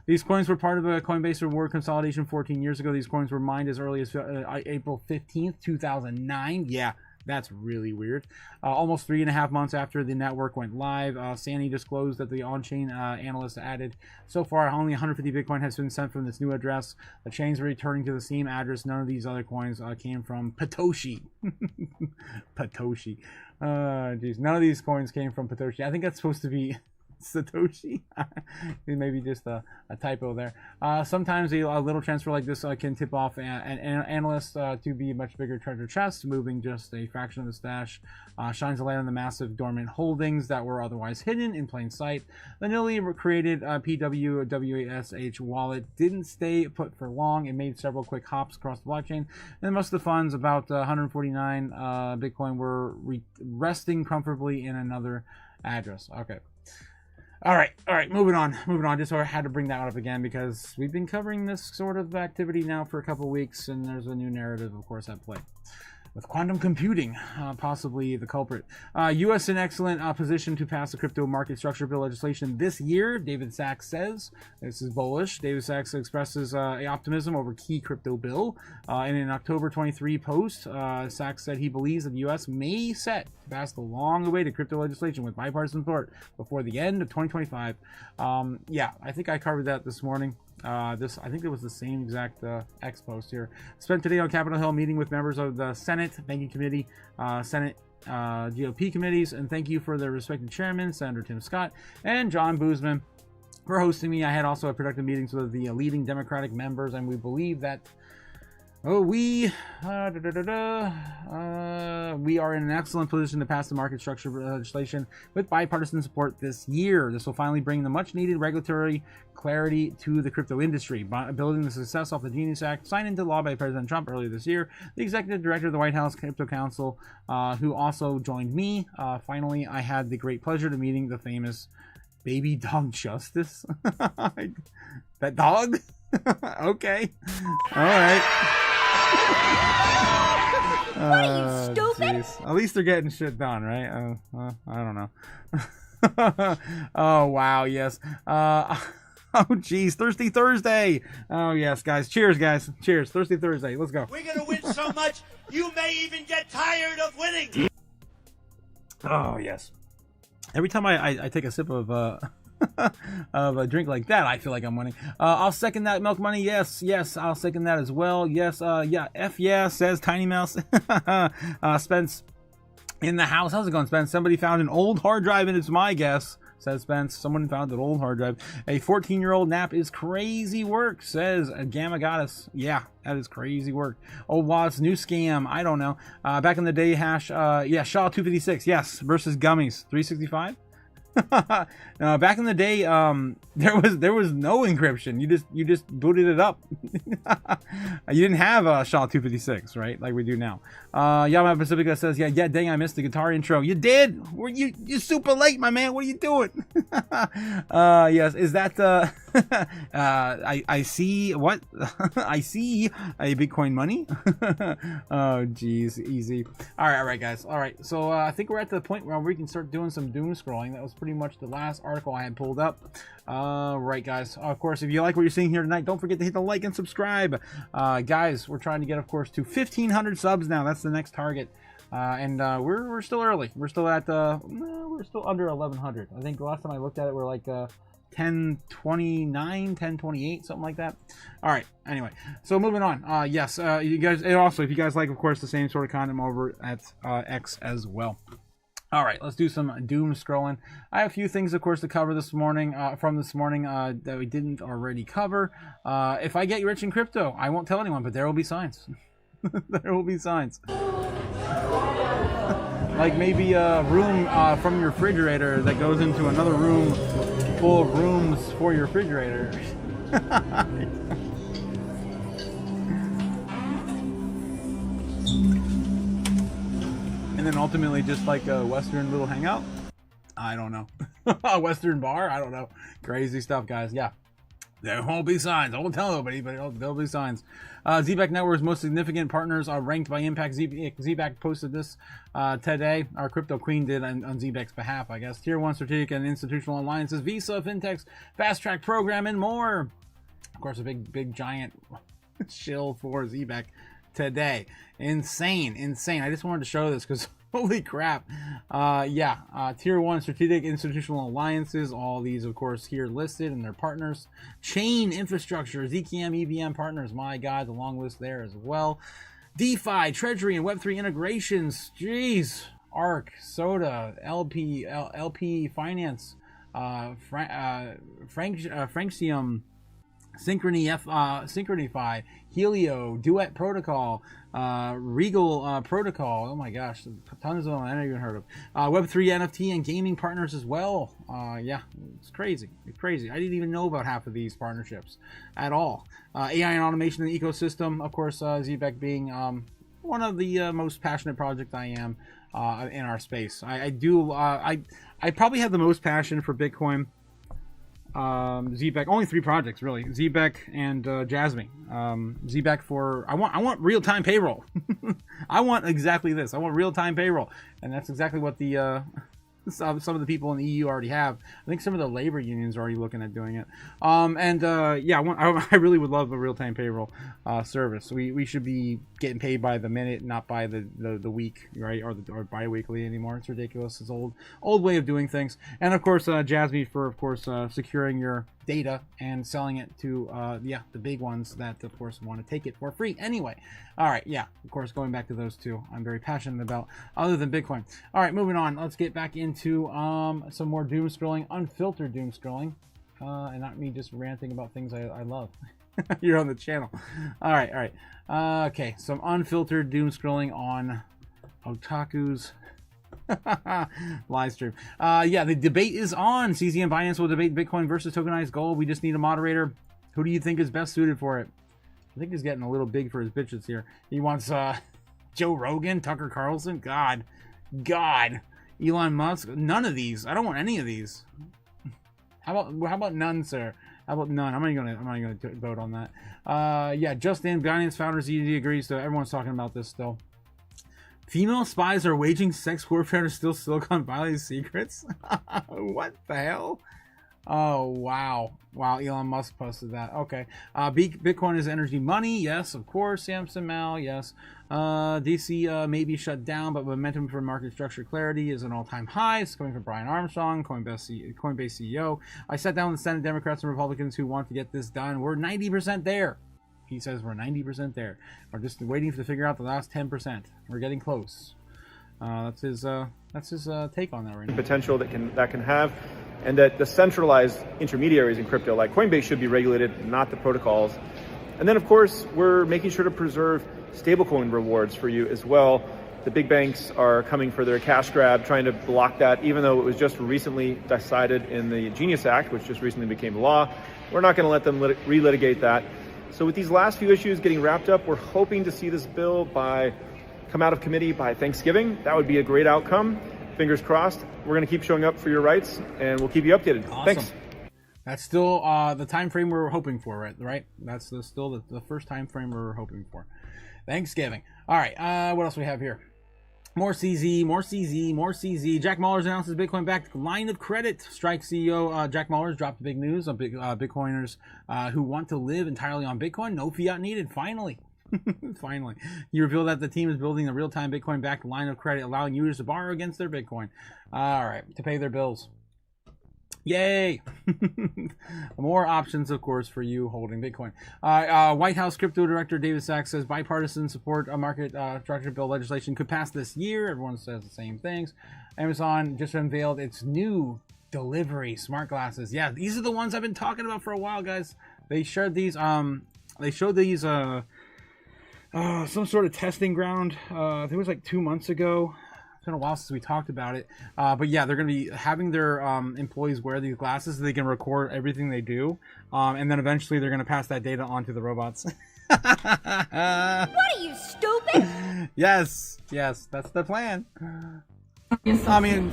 [SPEAKER 4] These coins were part of a Coinbase reward consolidation 14 years ago. These coins were mined as early as April 15th, 2009. Yeah, that's really weird. Almost 3.5 months after the network went live, Sani disclosed that the on-chain analyst added, so far only 150 Bitcoin has been sent from this new address. The chains are returning to the same address. None of these other coins came from Patoshi. Patoshi. Geez, none of these coins came from Patoshi. I think that's supposed to be Satoshi. Maybe just a typo there. Sometimes a little transfer like this can tip off an analyst to be a much bigger treasure chest. Moving just a fraction of the stash shines a light on the massive dormant holdings that were otherwise hidden in plain sight. The newly created PWWASH wallet didn't stay put for long. It made several quick hops across the blockchain, and most of the funds, about 149 Bitcoin, were resting comfortably in another address. Okay. All right, moving on. Just so I had to bring that up again because we've been covering this sort of activity now for a couple of weeks, and there's a new narrative, of course, at play. With quantum computing possibly the culprit. U.S. in excellent position to pass the crypto market structure bill legislation this year, David Sachs says. This is bullish. David Sachs expresses optimism over key crypto bill. In an October 23 post, Sachs said he believes that the U.S. may set to pass the long-awaited crypto legislation with bipartisan support before the end of 2025. Yeah, I think I covered that this morning. I think it was the same exact X post here. Spent today on Capitol Hill meeting with members of the Senate Banking Committee, Senate GOP committees, and thank you for their respected chairman, Senator Tim Scott and John Boozman, for hosting me. I had also a productive meetings with the leading Democratic members, and we believe that we are in an excellent position to pass the market structure legislation with bipartisan support this year. This will finally bring the much needed regulatory clarity to the crypto industry. Building the success off the Genius Act signed into law by President Trump earlier this year, the executive director of the White House Crypto Council, who also joined me. Finally, I had the great pleasure to meeting the famous baby dog Justice. That dog? Okay. All right.
[SPEAKER 1] What are you, stupid?
[SPEAKER 4] Geez. At least they're getting shit done, right? I don't know. Oh, wow, yes. Oh, geez, Thirsty Thursday. Oh, yes, guys. Cheers, guys. Cheers. Thirsty Thursday. Let's go.
[SPEAKER 5] We're going to win so much, you may even get tired of winning.
[SPEAKER 4] Oh, yes. Every time I take a sip of of a drink like that, I feel like I'm winning. I'll second that, Milk Money. Yes, I'll second that as well. Yes, yeah, F yeah, says Tiny Mouse. Spence in the house. How's it going, Spence? Somebody found an old hard drive, and it's my guess, says Spence. Someone found an old hard drive. A 14-year-old nap is crazy work, says Gamma Goddess. Yeah, that is crazy work. Old Watts, new scam. I don't know. Back in the day, hash. Yeah, Shaw 256. Yes, versus Gummies 365. Back in the day, there was no encryption. You just booted it up. You didn't have a SHA 256, right? Like we do now. Yamaha Pacifica says, yeah, dang, I missed the guitar intro. You did. You're super late, my man. What are you doing? Yes, is that I see what I see a Bitcoin money. Oh, geez, easy. All right, guys. All right, so I think we're at the point where we can start doing some doom scrolling. That was pretty much the last article I had pulled up. Right, guys. Of course, if you like what you're seeing here tonight, don't forget to hit the like and subscribe. Guys, we're trying to get, of course, to 1,500 subs now. That's the next target. And we're still early. We're still at we're still under 1,100. I think the last time I looked at it, we're like 1029, 1028, something like that. All right. Anyway, so moving on. Yes, you guys, and also if you guys like, of course, the same sort of content over at X as well. All right, let's do some doom scrolling. I have a few things, of course, to cover this morning, that we didn't already cover. If I get rich in crypto, I won't tell anyone, but there will be signs. There will be signs. Like maybe a room from your refrigerator that goes into another room full of rooms for your refrigerator. And then ultimately just like a Western little hangout. I don't know. A Western bar? I don't know. Crazy stuff, guys. Yeah. There won't be signs. I won't tell nobody, but there'll be signs. ZBAC Network's most significant partners are ranked by impact. ZBAC posted this today. Our Crypto Queen did on ZBAC's behalf, I guess. Tier 1 strategic and institutional alliances, Visa, FinTechs, Fast Track Program, and more. Of course, a big, giant shill for ZBAC today. Insane. I just wanted to show this because holy crap. Tier 1 strategic institutional alliances, all these of course here listed, and their partners. Chain infrastructure, ZKM, EVM partners, my god, the long list there as well. DeFi, Treasury, and Web3 integrations, jeez. ARC, Soda, LP Finance, Franxium, Synchronify, Helio, Duet Protocol, Regal Protocol. Oh my gosh, tons of them I never even heard of. Web3 NFT and gaming partners as well. Yeah, it's crazy. I didn't even know about half of these partnerships at all. AI and automation in the ecosystem. Of course, ZBAC being one of the most passionate projects I am in our space. I probably have the most passion for Bitcoin. ZBAC, only 3 projects really. ZBAC and Jasmine. ZBAC for I want real-time payroll. I want exactly this. I want real-time payroll, and that's exactly what the some of the people in the EU already have. I think some of the labor unions are already looking at doing it. I really would love a real-time payroll service. We should be getting paid by the minute, not by the week, right? Or bi-weekly anymore. It's ridiculous. It's old way of doing things. And of course, Jasmine for of course securing your data and selling it to the big ones that of course want to take it for free anyway. All right, yeah, of course, going back to those two I'm very passionate about, other than Bitcoin. All right, moving on, let's get back into some more doom scrolling, unfiltered doom scrolling, and not me just ranting about things I love. You're on the channel. All right. Okay, some unfiltered doom scrolling on Otaku's live stream. The debate is on. CZ and Binance will debate Bitcoin versus tokenized gold. We just need a moderator. Who do you think is best suited for it? I think he's getting a little big for his bitches here. He wants Joe Rogan, Tucker Carlson, God, Elon Musk. None of these. I don't want any of these. How about none, sir? How about none? I'm not gonna vote on that. Justin, Binance founder ZD agrees. So everyone's talking about this still. Female spies are waging sex warfare to steal Silicon Valley's secrets. What the hell? Oh, wow. Wow, Elon Musk posted that. Okay. Bitcoin is energy money. Yes, of course. Samson Mal, yes. DC may be shut down, but momentum for market structure clarity is an all-time high. It's coming from Brian Armstrong, Coinbase CEO. I sat down with the Senate Democrats and Republicans who want to get this done. We're 90% there. He says we're 90% there. We're just waiting to figure out the last 10%. We're getting close. That's his take on that right now.
[SPEAKER 9] Potential that can have, and that the centralized intermediaries in crypto like Coinbase should be regulated, not the protocols. And then of course we're making sure to preserve stablecoin rewards for you as well. The big banks are coming for their cash grab, trying to block that, even though it was just recently decided in the Genius Act, which just recently became law. We're not going to let them relitigate that. So with these last few issues getting wrapped up, we're hoping to see this bill come out of committee by Thanksgiving. That would be a great outcome. Fingers crossed. We're going to keep showing up for your rights, and we'll keep you updated.
[SPEAKER 4] Awesome.
[SPEAKER 9] Thanks.
[SPEAKER 4] That's still the time frame we're hoping for, right? That's still the first time frame we're hoping for. Thanksgiving. All right. What else we have here? More CZ. Jack Mallers announces Bitcoin-backed line of credit. Strike CEO Jack Mallers dropped big news on Bitcoiners who want to live entirely on Bitcoin. No fiat needed. Finally. Finally. He revealed that the team is building a real-time Bitcoin-backed line of credit, allowing users to borrow against their Bitcoin. All right. To pay their bills. Yay! More options, of course, for you holding Bitcoin. White House Crypto Director David Sachs says bipartisan support a market structure bill legislation could pass this year. Everyone says the same things. Amazon just unveiled its new delivery smart glasses. Yeah, these are the ones I've been talking about for a while, guys. They shared these. They showed these. Some sort of testing ground. I think it was like 2 months ago. It's been a while since we talked about it, but yeah, they're going to be having their employees wear these glasses so they can record everything they do, and then eventually they're going to pass that data on to the robots.
[SPEAKER 1] What are you, stupid?
[SPEAKER 4] Yes, that's the plan.
[SPEAKER 10] I mean,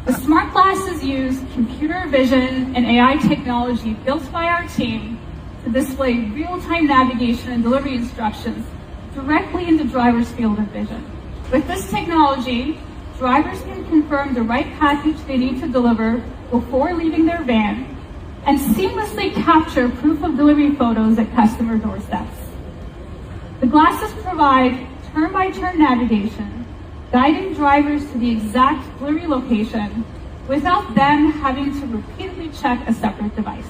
[SPEAKER 10] the smart glasses use computer vision and AI technology built by our team to display real-time navigation and delivery instructions directly into drivers' field of vision. With this technology, drivers can confirm the right package they need to deliver before leaving their van and seamlessly capture proof of delivery photos at customer doorsteps. The glasses provide turn-by-turn navigation, guiding drivers to the exact delivery location without them having to repeatedly check a separate device.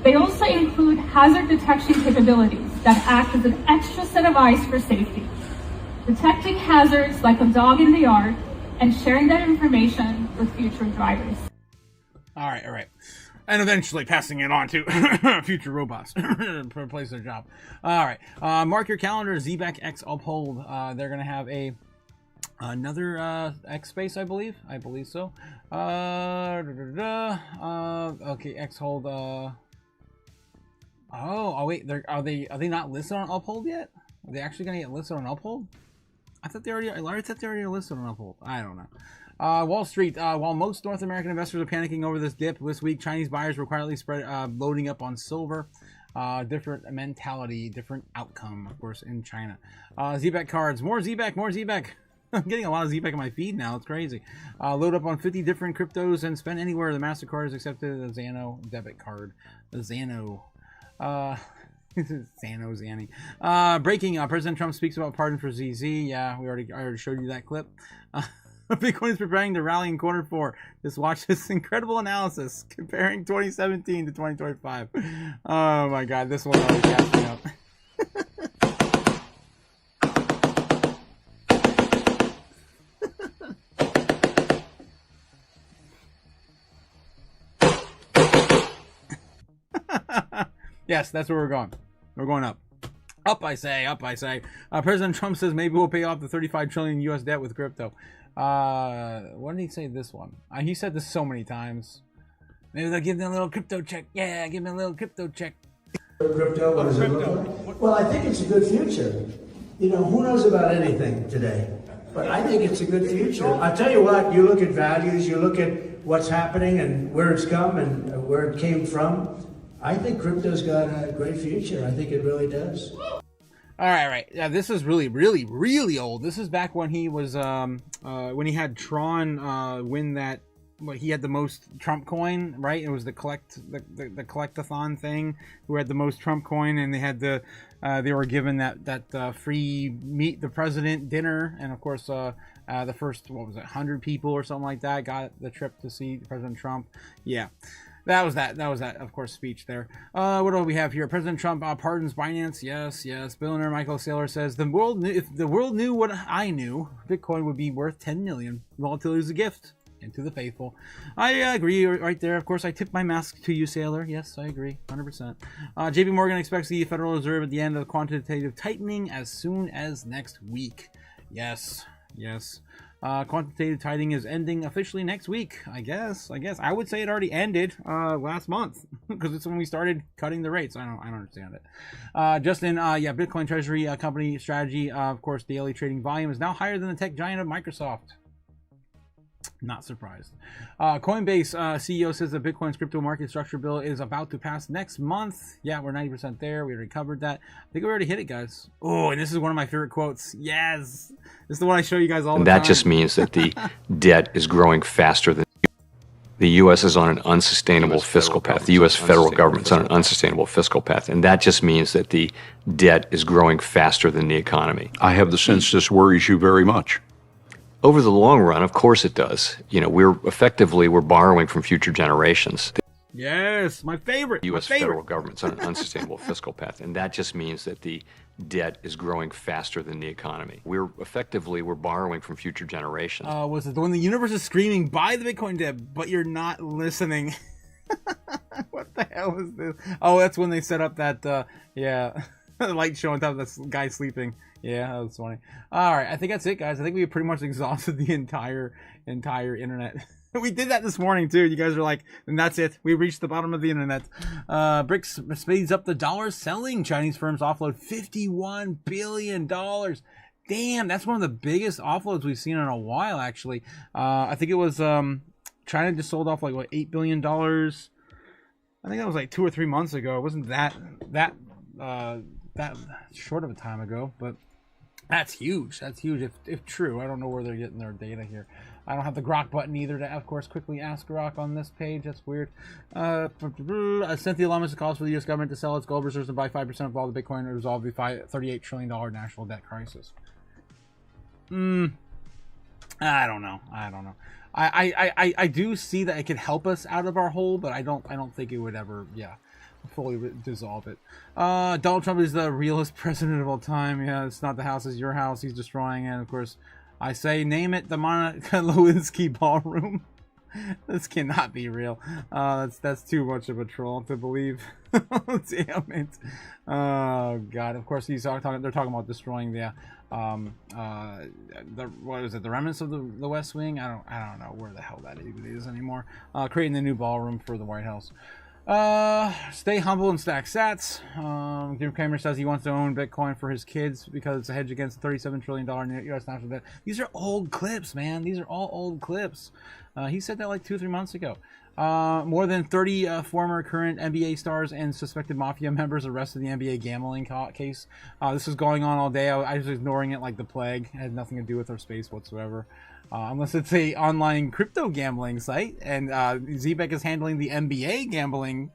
[SPEAKER 10] They also include hazard detection capabilities that act as an extra set of eyes for safety, detecting hazards like a dog in the yard, and sharing that information with future drivers.
[SPEAKER 4] All right. And eventually passing it on to future robots to replace their job. All right. Mark your calendar, ZBAC X Uphold. They're going to have another X space, I believe. I believe so. Okay, X Hold. Oh, wait. Are they not listed on Uphold yet? Are they actually going to get listed on Uphold? I thought they already listed on Uphold. I don't know. Wall Street. While most North American investors are panicking over this dip this week, Chinese buyers were quietly loading up on silver. Different mentality, different outcome, of course, in China. ZBAC cards. More ZBAC. I'm getting a lot of ZBAC on my feed now. It's crazy. Load up on 50 different cryptos and spend anywhere. The MasterCard is accepted. The Xano debit card. The Xano. Zanny. Breaking. President Trump speaks about pardon for ZZ. Yeah, I already showed you that clip. Bitcoin is preparing to rally in quarter four. Just watch this incredible analysis comparing 2017 to 2025. Oh my God, this one always gas me up. Yes, that's where we're going. We're going up. Up, I say. President Trump says maybe we'll pay off the $35 trillion U.S. debt with crypto. What did he say this one? He said this so many times. Maybe they'll give me a little crypto check. Yeah, give me a little crypto check.
[SPEAKER 8] Crypto, what does it look like? Well, I think it's a good future. You know, who knows about anything today? But I think it's a good future. I'll tell you what, you look at values, you look at what's happening and where it's come and where it came from. I think crypto's got a great future. I think it really does.
[SPEAKER 4] All right. Yeah, this is really old. This is back when he was when he had Tron win that he had the most Trump coin, right? It was the collectathon thing. Who had the most Trump coin, and they had they were given that free meet the president dinner, and of course the first 100 people or something like that got the trip to see President Trump. Yeah. That was that, of course, speech there. What do we have here? President Trump pardons Binance. Yes. Billionaire Michael Saylor says, if the world knew what I knew, Bitcoin would be worth 10 million. Volatility is a gift. And to the faithful. I agree right there. Of course, I tip my mask to you, Sailor. Yes, I agree. 100%. JP Morgan expects the Federal Reserve at the end of quantitative tightening as soon as next week. Yes. Quantitative tightening is ending officially next week, I guess. I would say it already ended last month because it's when we started cutting the rates. I don't understand it. Justin, Bitcoin Treasury company strategy. Of course, daily trading volume is now higher than the tech giant of Microsoft. Not surprised. Coinbase CEO says the Bitcoin's crypto market structure bill is about to pass next month. Yeah, we're 90% there. We already covered that. I think we already hit it, guys. Oh, and this is one of my favorite quotes. Yes. This is the one I show you guys all the time.
[SPEAKER 11] That just means that the debt is growing faster than the U.S. is on an unsustainable fiscal path. The U.S. federal government's on an unsustainable fiscal path. And that just means that the debt is growing faster than the economy.
[SPEAKER 12] I have the sense this worries you very much.
[SPEAKER 11] Over the long run, of course it does. We're borrowing from future generations.
[SPEAKER 4] Yes, my favorite.
[SPEAKER 11] The U.S. federal government's on an unsustainable fiscal path, and that just means that the debt is growing faster than the economy. We're borrowing from future generations.
[SPEAKER 4] Was it when the universe is screaming, buy the Bitcoin debt, but you're not listening? What the hell is this? Oh, that's when they set up that, the light show on top of this guy sleeping. Yeah, that was funny. All right, I think that's it, guys. I think we pretty much exhausted the entire internet. We did that this morning too. You guys are like, and that's it. We reached the bottom of the internet. BRICS speeds up the dollar selling. Chinese firms offload $51 billion. Damn, that's one of the biggest offloads we've seen in a while, actually. I think it was China just sold off like $8 billion. I think that was like 2 or 3 months ago. It wasn't that short of a time ago, but that's huge. That's huge if true. I don't know where they're getting their data here. I don't have the Grok button either to, of course, quickly ask Grok on this page. That's weird. Cynthia Lummis calls for the U.S. government to sell its gold reserves and buy 5% of all the Bitcoin to resolve the $38 trillion national debt crisis. I don't know. I do see that it could help us out of our hole, but I don't think it would ever, fully dissolve it. Donald Trump is the realest president of all time. Yeah, it's not the house, it's your house. He's destroying it. Of course, I say name it the Monica Lewinsky ballroom. This cannot be real. That's too much of a troll to believe. Damn it. Oh God. Of course, they're talking about destroying the what is it? The remnants of the West Wing. I don't know where the hell that even is anymore. Creating the new ballroom for the White House. Stay humble and stack sats. Jim Cramer says he wants to own Bitcoin for his kids because it's a hedge against $37 trillion U.S. national debt. These are old clips, man. These are all old clips. He said that like 2 or 3 months ago. More than 30 former current NBA stars and suspected mafia members arrested in the NBA gambling case. This is going on all day. I was ignoring it like the plague. It had nothing to do with our space whatsoever. Unless it's a online crypto gambling site, and Zebek is handling the NBA gambling,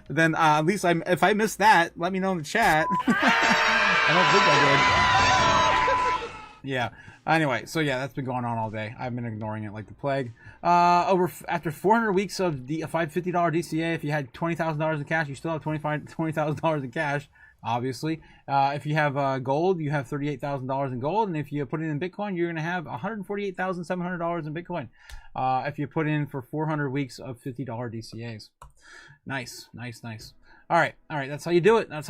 [SPEAKER 4] then at least if I missed that, let me know in the chat. I don't think I did. Yeah. Anyway, so yeah, that's been going on all day. I've been ignoring it like the plague. After 400 weeks of the $550 DCA, if you had $20,000 in cash, you still have $20,000 in cash. Obviously, if you have gold, you have $38,000 in gold, and if you put it in Bitcoin, you're going to have $148,700 in Bitcoin. If you put in for 400 weeks of $50 DCAs, nice. All right. That's how you do it. All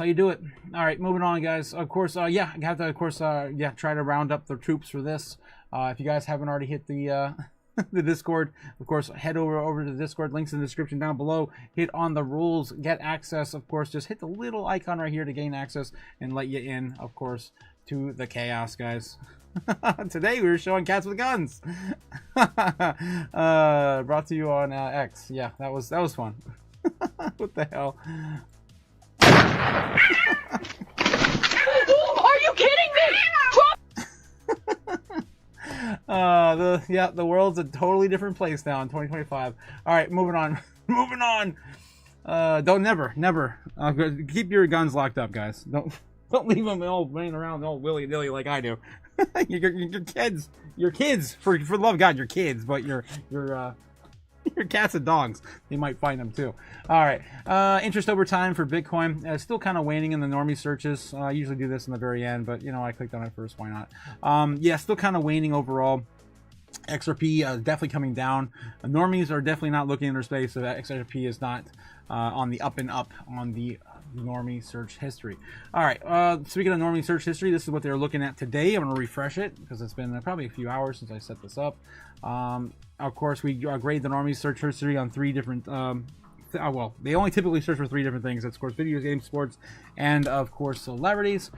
[SPEAKER 4] right, moving on, guys. Of course, I have to, of course, try to round up the troops for this. If you guys haven't already hit the the Discord, of course, head over to the Discord. Links in the description down below. Hit on the rules, get access. Of course, just hit the little icon right here to gain access and let you in, of course, to the chaos, guys. Today we were showing cats with guns. Brought to you on X. Yeah, that was fun. What the hell?
[SPEAKER 1] Are you kidding me?
[SPEAKER 4] The world's a totally different place now in 2025. All right, moving on. Moving on. Don't never. Keep your guns locked up, guys. Don't leave them all running around all willy nilly like I do. your kids. For the love of God, your kids, but your cats and dogs, they might find them too. All right, interest over time for Bitcoin, still kind of waning in the normie searches. I usually do this in the very end, but I clicked on it first. Why not? Yeah, still kind of waning overall. XRP definitely coming down. Normies are definitely not looking in their space, so that XRP is not on the up and up on the normie search history. All right, speaking of normie search history, this is what they're looking at today. I'm going to refresh it because it's been probably a few hours since I set this up. Of course, we grade the normie search history on 3 different well, they only typically search for 3 different things. That's, of course, video games, sports, and of course celebrities.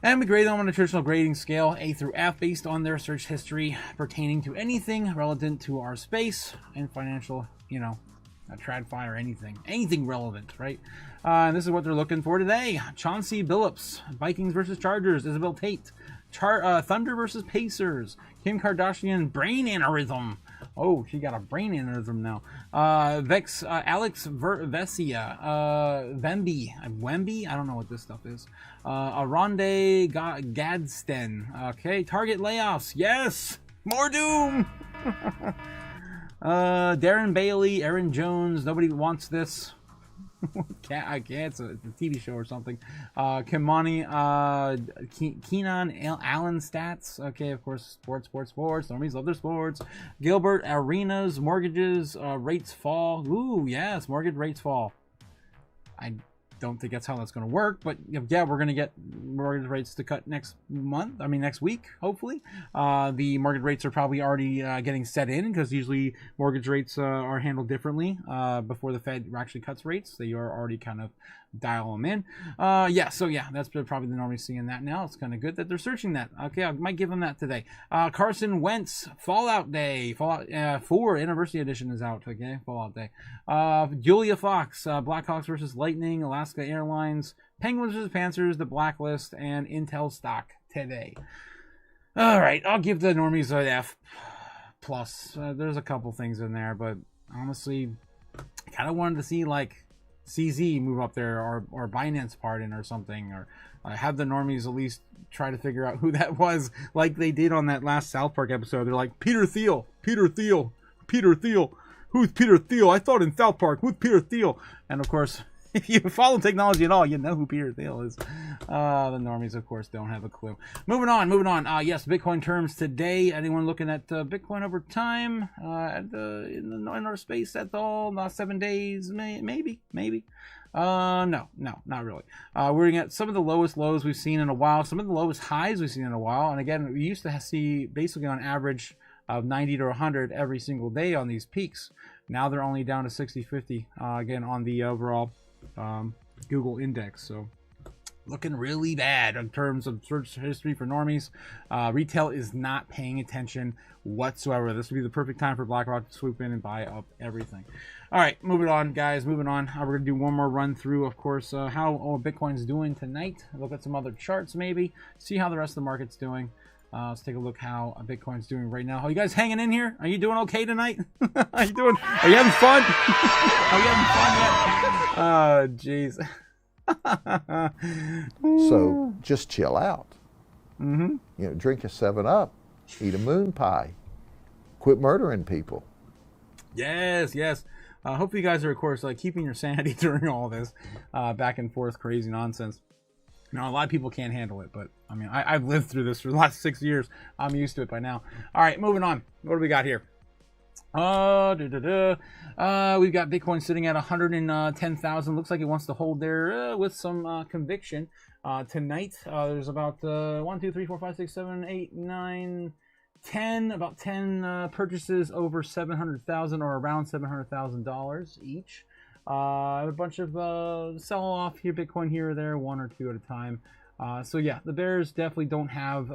[SPEAKER 4] And we grade them on a traditional grading scale, A through F, based on their search history pertaining to anything relevant to our space and financial, TradFi or anything relevant, right? And this is what they're looking for today. Chauncey Billups, Vikings versus Chargers, Isabel Tate, Thunder versus Pacers, Kim Kardashian, brain aneurysm. Oh, she got a brain aneurysm now. Alex Vesia, Wemby, I don't know what this stuff is. Aronde Gadsden. Okay, Target layoffs. Yes, more doom. Darren Bailey, Aaron Jones. Nobody wants this. It's a TV show or something. Kimani, Keenan Allen stats. Okay, of course, sports. Normies love their sports. Gilbert Arenas, mortgages, rates fall. Ooh, yes, mortgage rates fall. I don't think that's how that's going to work, but yeah, we're going to get mortgage rates to cut next week, hopefully. The mortgage rates are probably already getting set in, because usually mortgage rates are handled differently before the Fed actually cuts rates. They are already kind of dial them in. That's probably the normal seeing that now. It's kind of good that they're searching that. Okay, I might give them that today. Carson Wentz, Fallout Day. Fallout 4 Anniversary Edition is out. Okay, Fallout Day. Julia Fox, Blackhawks versus Lightning, Alaska Airlines, Penguins versus Panthers, The Blacklist, and Intel stock today. All right, I'll give the normies an F plus. There's a couple things in there, but honestly, I kind of wanted to see like CZ move up there, or Binance Pardon or something, or have the normies at least try to figure out who that was, like they did on that last South Park episode. They're like, Peter Thiel. Who's Peter Thiel? I thought in South Park, who's Peter Thiel? And of course, if you follow technology at all, you know who Peter Thiel is. The normies, of course, don't have a clue. Moving on. Yes, Bitcoin terms today. Anyone looking at Bitcoin over time in our space at all? Not 7 days, maybe. No, not really. We're getting at some of the lowest lows we've seen in a while, some of the lowest highs we've seen in a while. And again, we used to see basically on average of 90 to 100 every single day on these peaks. Now they're only down to 60-50 again on the overall Google index. So looking really bad in terms of search history for normies. Retail is not paying attention whatsoever. This would be the perfect time for BlackRock to swoop in and buy up everything. All right, moving on, guys. We're going to do one more run through, of course, how Bitcoin's doing tonight. Look at some other charts, maybe. See how the rest of the market's doing. Let's take a look how Bitcoin's doing right now. Are you guys hanging in here? Are you doing okay tonight? Are you having fun? Are you having fun yet? Oh, jeez.
[SPEAKER 13] So just chill out. Mm-hmm. Drink a 7-Up, eat a moon pie, quit murdering people.
[SPEAKER 4] Yes. Hopefully you guys are, of course, keeping your sanity during all this back and forth crazy nonsense. Now, a lot of people can't handle it, but I mean, I've lived through this for the last 6 years. I'm used to it by now. All right, moving on. What do we got here? We've got Bitcoin sitting at 110,000. Looks like it wants to hold there with some conviction. Tonight, there's about 1, 2, 3, 4, 5, 6, 7, 8, 9, 10, about 10 purchases over 700,000 or around $700,000 each. A bunch of sell off here, Bitcoin here or there, 1 or 2 at a time. So yeah, the bears definitely don't have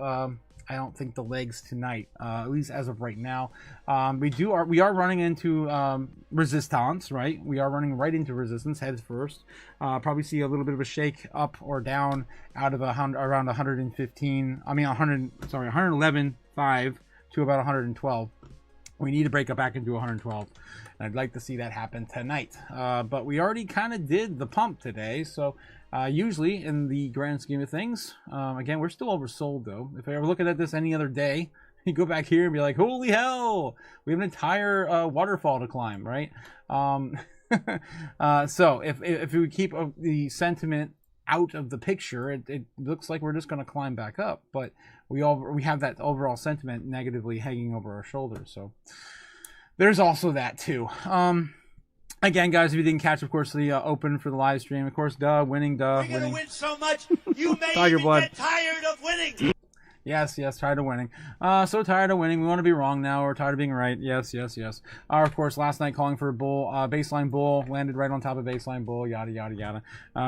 [SPEAKER 4] I don't think the legs tonight, at least as of right now. We are running into resistance, right? We are running right into resistance heads first. Probably see a little bit of a shake up or down out of around 111.5 to about 112. We need to break up back into 112. And I'd like to see that happen tonight. But we already kind of did the pump today. So usually in the grand scheme of things, again, we're still oversold though. If I ever looking at this any other day, you go back here and be like, holy hell, we have an entire waterfall to climb, right? So if we keep the sentiment out of the picture, it looks like we're just going to climb back up, but we have that overall sentiment negatively hanging over our shoulders. So there's also that too. Again, guys, if you didn't catch, of course, the open for the live stream, of course, winning.
[SPEAKER 5] You're gonna win so much, you may
[SPEAKER 4] Tiger
[SPEAKER 5] even
[SPEAKER 4] blood.
[SPEAKER 5] get tired of winning.
[SPEAKER 4] Yes, tired of winning. So tired of winning. We want to be wrong now. We're tired of being right. Yes. Of course, last night calling for a bull, baseline bull, landed right on top of baseline bull, yada, yada, yada.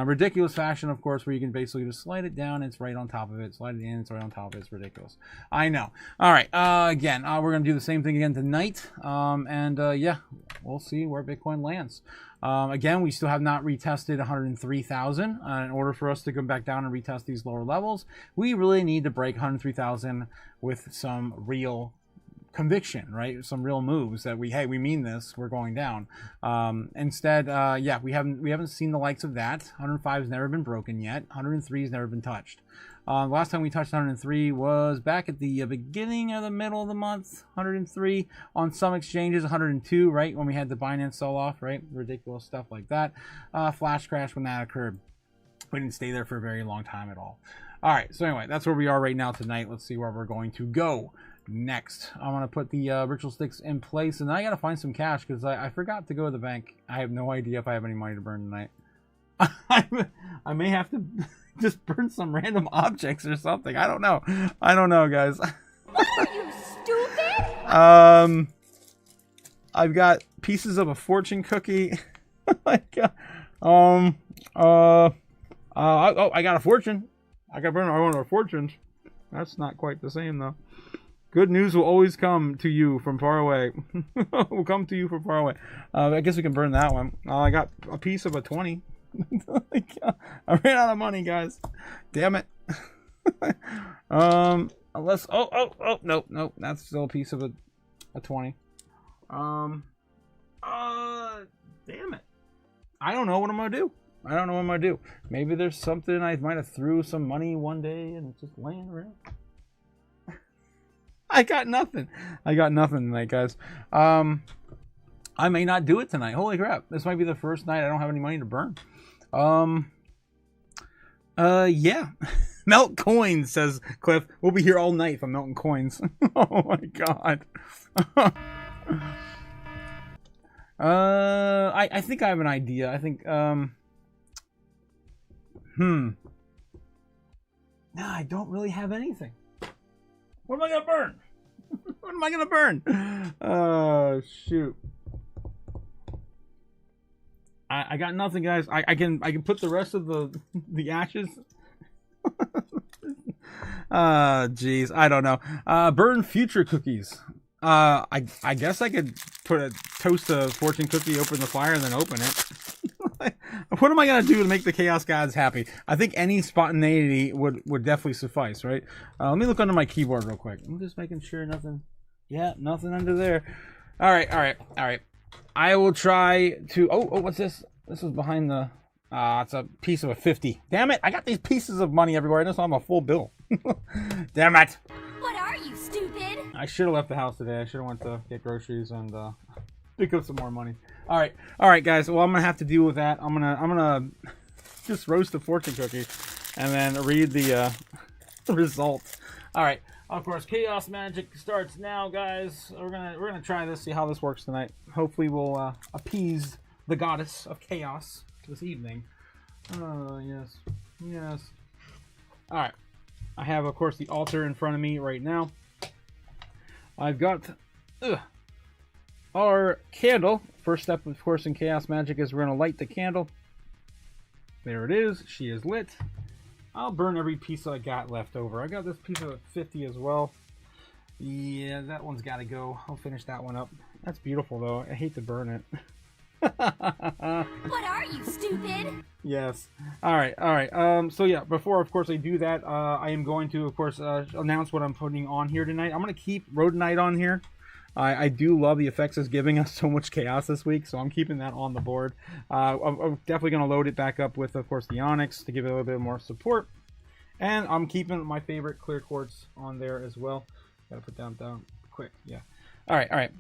[SPEAKER 4] Ridiculous fashion, of course, where you can basically just slide it down, it's right on top of it. Slide it in, it's right on top of it. It's ridiculous. I know. All right. Again, we're going to do the same thing again tonight. Yeah, we'll see where Bitcoin lands. Again, we still have not retested 103,000. In order for us to come back down and retest these lower levels, we really need to break 103,000 with some real conviction, right? Some real moves that we mean this, we're going down. Instead, yeah, we haven't seen the likes of that. 105 has never been broken yet. 103 has never been touched. Last time we touched 103 was back at the beginning of the middle of the month. 103 on some exchanges, 102, right? When we had the Binance sell-off, right? Ridiculous stuff like that. Flash crash when that occurred. We didn't stay there for a very long time at all. All right, so anyway, that's where we are right now tonight. Let's see where we're going to go next. I'm going to put the ritual sticks in place, and then I got to find some cash because I forgot to go to the bank. I have no idea if I have any money to burn tonight. I may have to just burn some random objects or something. I don't know. Guys.
[SPEAKER 1] What are you, stupid?
[SPEAKER 4] I've got pieces of a fortune cookie. I got I got a fortune. I got burn one of our fortunes. That's not quite the same though. Good news will always come to you from far away. Will come to you from far away. I guess we can burn that one. I got a piece of a 20. I ran out of money, guys. Damn it. Unless nope. That's still a piece of a 20. Damn it. I don't know what I'm gonna do. Maybe there's something I might have threw some money one day and it's just laying around. I got nothing tonight, guys. I may not do it tonight. Holy crap. This might be the first night I don't have any money to burn. Yeah. Melt coins, says Cliff. We'll be here all night if I'm melting coins. Oh my god. I think I have an idea. I think, no, I don't really have anything. What am I gonna burn? What am I gonna burn? Oh, shoot. I got nothing, guys. I can put the rest of the ashes. Jeez, I don't know. Burn future cookies. I guess I could toast a fortune cookie, open the fire, and then open it. What am I gonna do to make the chaos gods happy? I think any spontaneity would definitely suffice, right? Let me look under my keyboard real quick. I'm just making sure nothing. Yeah, nothing under there. All right. I will try to. Oh, what's this? This is behind the. It's a piece of a 50. Damn it! I got these pieces of money everywhere. I just saw them a full bill. Damn it!
[SPEAKER 1] What are you, stupid?
[SPEAKER 4] I should have left the house today. I should have went to get groceries and pick up some more money. All right, guys. Well, I'm gonna have to deal with that. I'm gonna just roast the fortune cookie and then read the results. All right. Of course, chaos magic starts now, guys. We're gonna try this, see how this works tonight. Hopefully, we'll appease the goddess of chaos this evening. Oh yes. All right. I have, of course, the altar in front of me right now. I've got our candle. First step, of course, in chaos magic is we're gonna light the candle. There it is. She is lit. I'll burn every piece I got left over. I got this piece of 50 as well. Yeah, that one's got to go. I'll finish that one up. That's beautiful, though. I hate to burn it.
[SPEAKER 1] What are you, stupid?
[SPEAKER 4] Yes. All right. All right. So yeah, before of course I do that, I am going to of course announce what I'm putting on here tonight. I'm going to keep Rodonite on here. I do love the effects it's giving us so much chaos this week, so I'm keeping that on the board. I'm definitely going to load it back up with, of course, the Onyx to give it a little bit more support. And I'm keeping my favorite clear quartz on there as well. Gotta put down quick, yeah. All right, all right.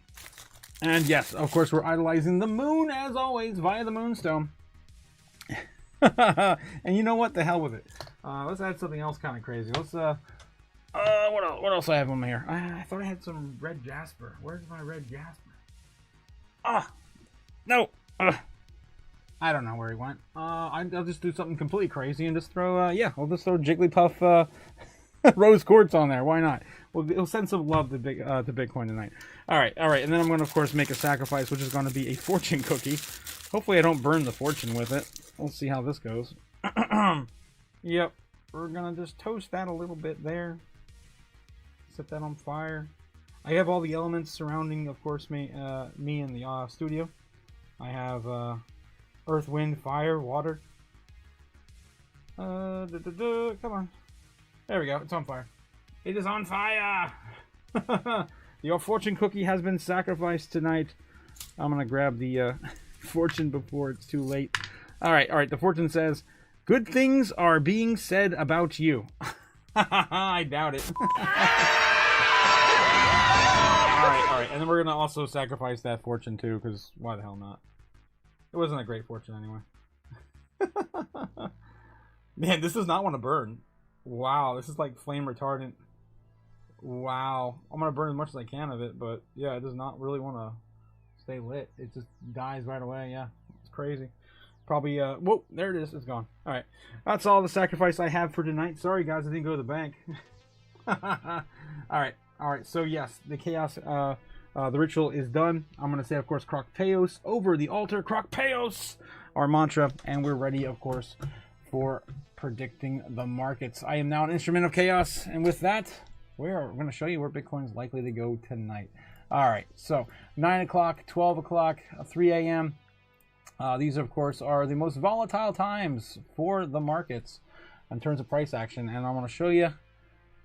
[SPEAKER 4] And yes, of course, we're idolizing the moon, as always, via the Moonstone. And you know what? The hell with it. Let's add something else kind of crazy. Let's, what else I have on here? I thought I had some red jasper. Where's my red jasper? No. I don't know where he went. I'll just do something completely crazy and just throw, I'll just throw Jigglypuff rose quartz on there. Why not? We'll send some love to Bitcoin tonight. All right. And then I'm going to, of course, make a sacrifice, which is going to be a fortune cookie. Hopefully I don't burn the fortune with it. We'll see how this goes. Yep. We're going to just toast that a little bit there. Set that on fire. I have all the elements surrounding, of course, me in the studio. I have earth, wind, fire, water. Come on. There we go. It's on fire. It is on fire! Your fortune cookie has been sacrificed tonight. I'm going to grab the fortune before it's too late. All right. The fortune says, good things are being said about you. I doubt it. All right. And then we're going to also sacrifice that fortune too, because why the hell not? It wasn't a great fortune anyway. Man, this does not want to burn. Wow, this is like flame retardant. Wow. I'm going to burn as much as I can of it, but yeah, it does not really want to stay lit. It just dies right away, yeah. It's crazy. Probably, whoa, there it is. It's gone. All right. That's all the sacrifice I have for tonight. Sorry, guys, I didn't go to the bank. All right. So, yes, the chaos, the ritual is done. I'm going to say, of course, Crocpeos over the altar. Crocpeos, our mantra. And we're ready, of course, for predicting the markets. I am now an instrument of chaos. And with that, we're going to show you where Bitcoin is likely to go tonight. All right. So, 9 o'clock, 12 o'clock, 3 a.m., these, of course, are the most volatile times for the markets in terms of price action. And I want to show you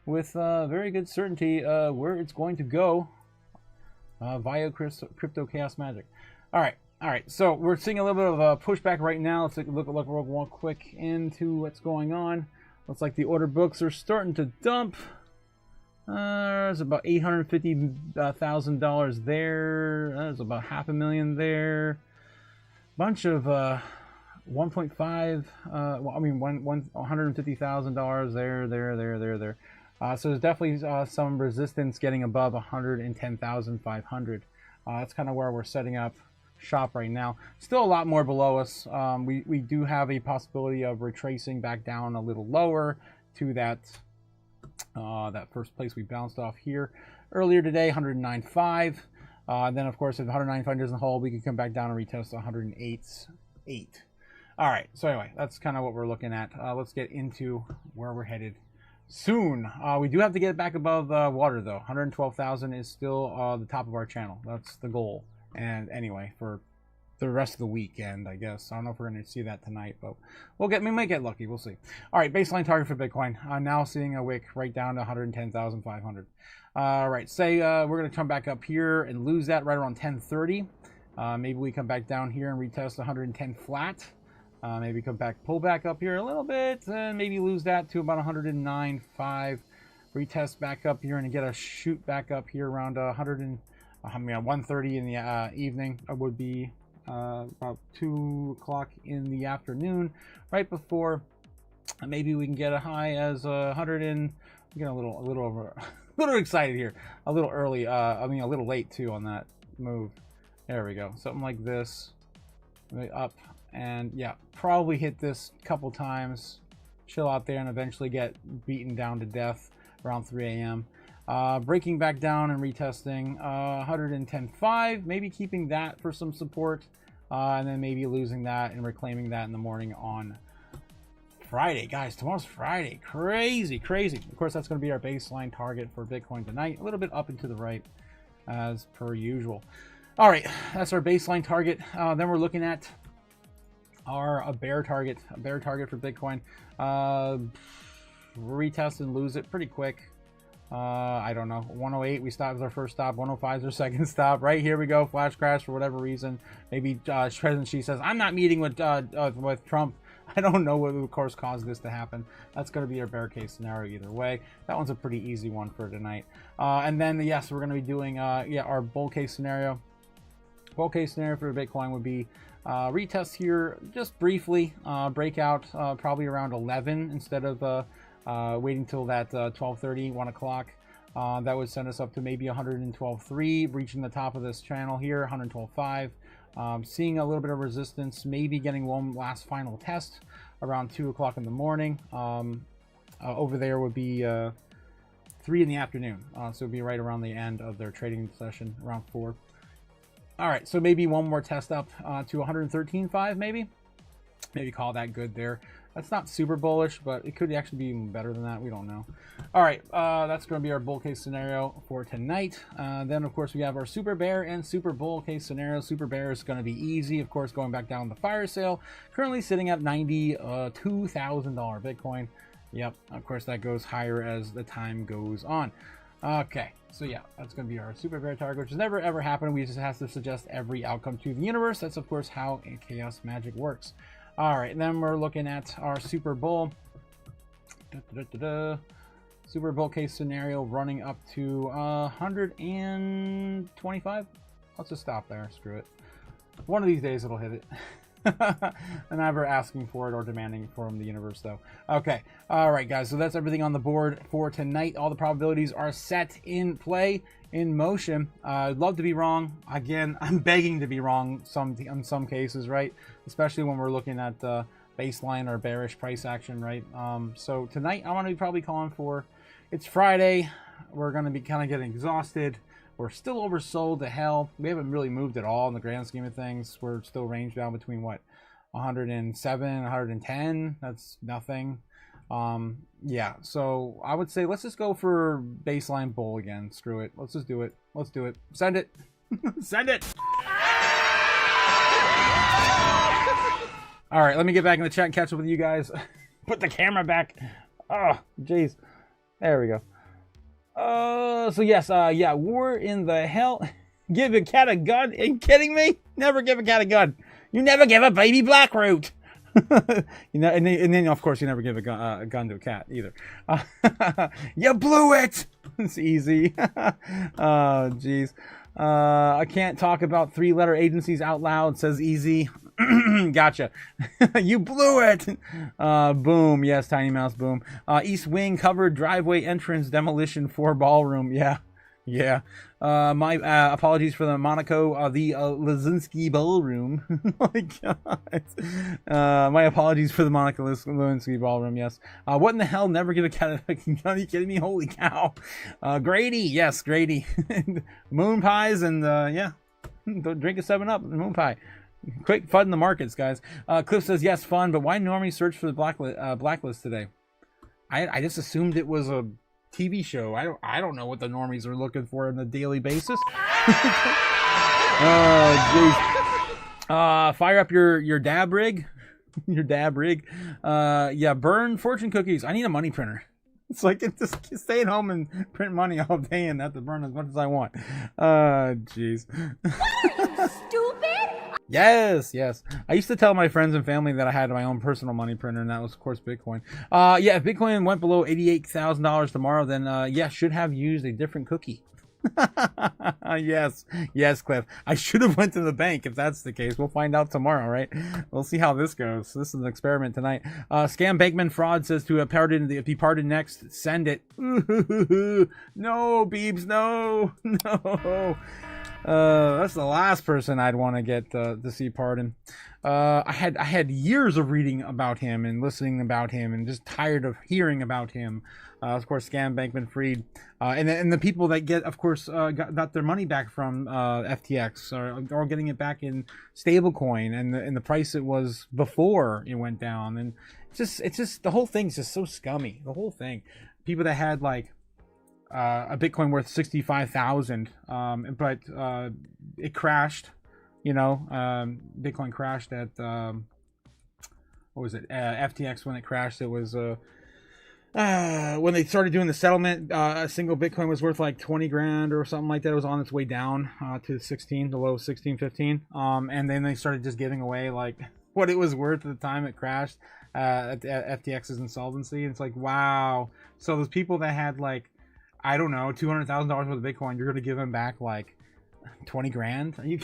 [SPEAKER 4] with very good certainty where it's going to go via Crypto Chaos Magic. All right. So we're seeing a little bit of a pushback right now. Let's take a look real quick into what's going on. Looks like the order books are starting to dump. There's about $850,000 there. There's about $500,000 there. Bunch of 1.5 $150,000 there. So there's definitely some resistance getting above 110,500. That's kind of where we're setting up shop right now. Still a lot more below us. We do have a possibility of retracing back down a little lower to that that first place we bounced off here earlier today, 109.5. Then, of course, if 195 doesn't hold, we can come back down and retest 108.8. All right. So anyway, that's kind of what we're looking at. Let's get into where we're headed soon. We do have to get back above water, though. 112,000 is still the top of our channel. That's the goal. And anyway, for the rest of the weekend, I guess. I don't know if we're going to see that tonight, but we might get lucky. We'll see. All right. Baseline target for Bitcoin. Now seeing a wick right down to 110,500. All right, say we're going to come back up here and lose that right around 10:30. Maybe we come back down here and retest 110 flat. Maybe come back, pull back up here a little bit, and maybe lose that to about 109.5. Retest back up here and get a shoot back up here around 1:30 in the evening. It would be about 2 o'clock in the afternoon, right before maybe we can get a high as 100 and get a little over. A little excited here, a little early, a little late too on that move. There we go, something like this, up, and yeah, probably hit this a couple times, chill out there, and eventually get beaten down to death around 3 a.m. Breaking back down and retesting 110.5, maybe keeping that for some support, and then maybe losing that and reclaiming that in the morning on Friday. Guys, tomorrow's Friday. Crazy. Of course, that's going to be our baseline target for Bitcoin tonight. A little bit up and to the right as per usual. All right, that's our baseline target. Then we're looking at our bear target for Bitcoin. Retest and lose it pretty quick. I don't know. 108 we stopped as our first stop. 105 is our second stop. Right here we go. Flash crash for whatever reason. Maybe President Xi says, I'm not meeting with Trump. I don't know what of course caused this to happen. That's going to be our bear case scenario either way. That one's a pretty easy one for tonight. And then yes, we're going to be doing our bull case scenario. Bull case scenario for Bitcoin would be retest here just briefly, breakout probably around 11 instead of waiting till that 12:30, 1 o'clock. That would send us up to maybe 112.3, reaching the top of this channel here, 112.5. Seeing a little bit of resistance, maybe getting one last final test around 2 o'clock in the morning. Over there would be 3 in the afternoon, so it'd be right around the end of their trading session, around 4. All right, so maybe one more test up to 113.5, maybe call that good there. That's not super bullish, but it could actually be even better than that. We don't know. All right, that's going to be our bull case scenario for tonight. Then, of course, we have our super bear and super bull case scenario. Super bear is going to be easy, of course, going back down the fire sale. Currently sitting at $92,000 Bitcoin. Yep, of course, that goes higher as the time goes on. Okay, so yeah, that's going to be our super bear target, which has never ever happened. We just have to suggest every outcome to the universe. That's, of course, how chaos magic works. All right, then we're looking at our Super Bowl. Super Bowl case scenario running up to 125. Let's just stop there. Screw it. One of these days it'll hit it. I'm never asking for it or demanding from the universe, though. Okay. All right, guys. So that's everything on the board for tonight. All the probabilities are set in play, in motion. I'd love to be wrong. Again, I'm begging to be wrong in some cases, right? Especially when we're looking at baseline or bearish price action, right? So tonight, I want to be probably calling for, it's Friday. We're going to be kind of getting exhausted. We're still oversold to hell. We haven't really moved at all in the grand scheme of things. We're still range bound between what, 107, 110. That's nothing. Yeah, so I would say let's just go for baseline bull again. Screw it. Let's just do it. Let's do it. Send it. Send it. All right, let me get back in the chat and catch up with you guys. Put the camera back. Oh, jeez. There we go. So yes, yeah, we're in the hell. Give a cat a gun? Are you kidding me? Never give a cat a gun. You never give a baby blackroot. You know, and then of course you never give a gun to a cat either. You blew it. It's easy. Oh, jeez. I can't talk about 3-letter agencies out loud. Says easy. Gotcha. You blew it. Boom. Yes, Tiny Mouse. Boom. East wing covered driveway entrance demolition for ballroom. Yeah. Yeah. My apologies for the Monaco, the Lazinski ballroom. Oh my God. My apologies for the Monaco Lazinski ballroom. Yes. What in the hell? Never give a cat a gun. Are you kidding me? Holy cow. Grady. Yes, Grady. Moon pies and yeah. Don't drink a 7-Up. Moon pie. Quick fun in the markets, guys. Cliff says yes, fun, but why normally search for the blacklist today? I just assumed it was a TV show. I don't know what the normies are looking for on a daily basis. Oh, jeez. Fire up your dab rig. Your dab rig. Yeah, burn fortune cookies. I need a money printer. It's like just stay at home and print money all day and have to burn as much as I want. Jeez.
[SPEAKER 1] Stupid!
[SPEAKER 4] Yes, yes. I used to tell my friends and family that I had my own personal money printer, and that was, of course, Bitcoin. Yeah, if Bitcoin went below $88,000 tomorrow, then, yeah, should have used a different cookie. Yes, yes, Cliff. I should have went to the bank if that's the case. We'll find out tomorrow, right? We'll see how this goes. This is an experiment tonight. Scam Bankman Fraud says to be pardoned next. Send it. No, Beebs, no, no. That's the last person I'd want to get to see pardon. I had years of reading about him and listening about him and just tired of hearing about him. Of course, Scam Bankman Fried, and the people that get, of course, got their money back from FTX or getting it back in stablecoin and the price it was before it went down. And it's just the whole thing's just so scummy. The whole thing. People that had like a Bitcoin worth 65,000, but it crashed. You know, Bitcoin crashed at what was it? FTX when it crashed. It was when they started doing the settlement. A single Bitcoin was worth like 20 grand or something like that. It was on its way down to 16, the low 16, 15. And then they started just giving away like what it was worth at the time it crashed at FTX's insolvency. And it's like, wow. So those people that had like, I don't know, $200,000 worth of Bitcoin, you're going to give them back like 20 grand? Are you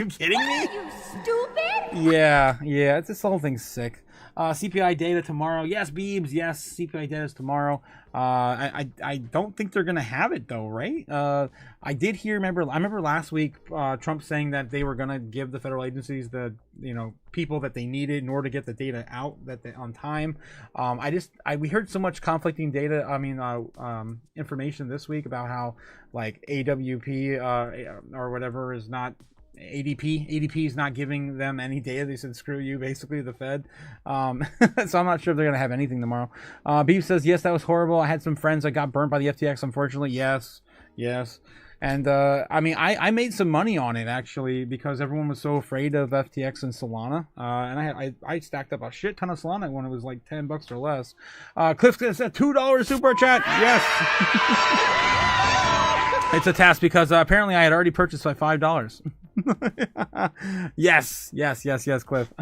[SPEAKER 4] kidding me?
[SPEAKER 1] Are you stupid?
[SPEAKER 4] Yeah, this whole thing's sick. CPI data tomorrow. Yes, Beebs. Yes, CPI data is tomorrow. I don't think they're gonna have it though, right? I did hear. I remember last week Trump saying that they were gonna give the federal agencies the people that they needed in order to get the data out on time. We heard so much conflicting data. Information this week about how like AWP or whatever is not. ADP is not giving them any data. They said screw you, basically, the Fed. So I'm not sure if they're gonna have anything tomorrow. Beef says yes, that was horrible. I had some friends that got burnt by the FTX, unfortunately. Yes. And I made some money on it actually because everyone was so afraid of FTX and Solana. And I stacked up a shit ton of Solana when it was like $10 or less. Cliff says $2 super chat. Yes. It's a task because apparently I had already purchased by $5. yes, Cliff.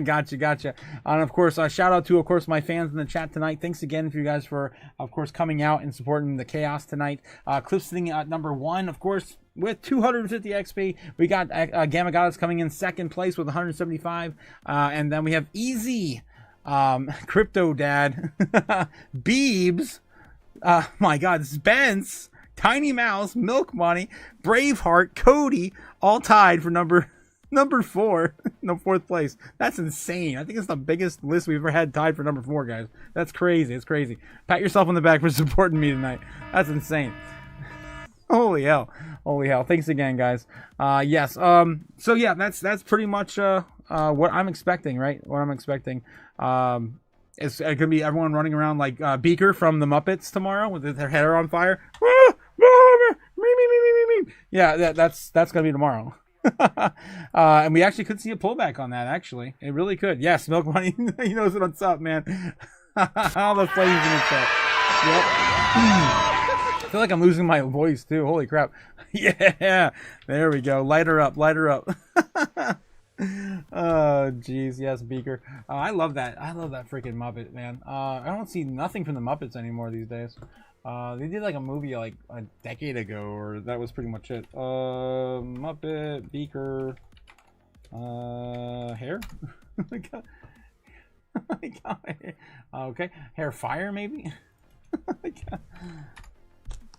[SPEAKER 4] Gotcha. And of course, shout out to, of course, my fans in the chat tonight. Thanks again for you guys for, of course, coming out and supporting the chaos tonight. Cliff sitting at number 1, of course, with 250 XP. We got Gamma Goddess coming in second place with 175. And then we have Easy, Crypto Dad, Beebs, my God, Spence, Tiny Mouse, Milk Money, Braveheart, Cody, all tied for number 4, no, 4th place. That's insane. I think it's the biggest list we've ever had tied for number 4, guys. That's crazy. It's crazy. Pat yourself on the back for supporting me tonight. That's insane. Holy hell. Thanks again, guys. Yes. So yeah, that's pretty much what I'm expecting, right? What I'm expecting. It's gonna be everyone running around like Beaker from the Muppets tomorrow with their hair on fire. Yeah, that's gonna be tomorrow. And we actually could see a pullback on that. Actually, it really could. Yes, Milk Money, he knows what's up, man. All the flames in the chat. Yep. I feel like I'm losing my voice too. Holy crap! Yeah, there we go. Light her up. Oh jeez, yes, Beaker. I love that freaking Muppet, man. I don't see nothing from the Muppets anymore these days. They did like a movie like a decade ago, or that was pretty much it. Muppet, Beaker, hair. Okay, hair fire maybe. Yeah,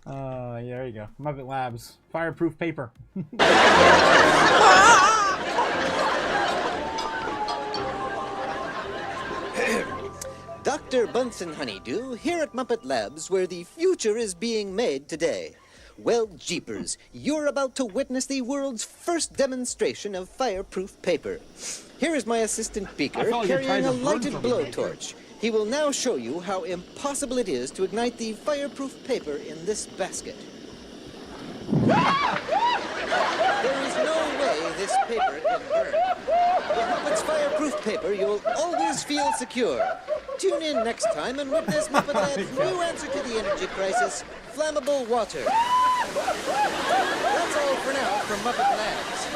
[SPEAKER 4] there you go. Muppet Labs, fireproof paper.
[SPEAKER 14] Dr. Bunsen Honeydew here at Muppet Labs, where the future is being made today. Well, jeepers, you're about to witness the world's first demonstration of fireproof paper. Here is my assistant Beaker carrying a lighted blowtorch. He will now show you how impossible it is to ignite the fireproof paper in this basket. There is no way this paper can burn. With Muppet's fireproof paper, you'll always feel secure. Tune in next time and witness Muppet Lab's new answer to the energy crisis, flammable water. That's all for now from Muppet Labs.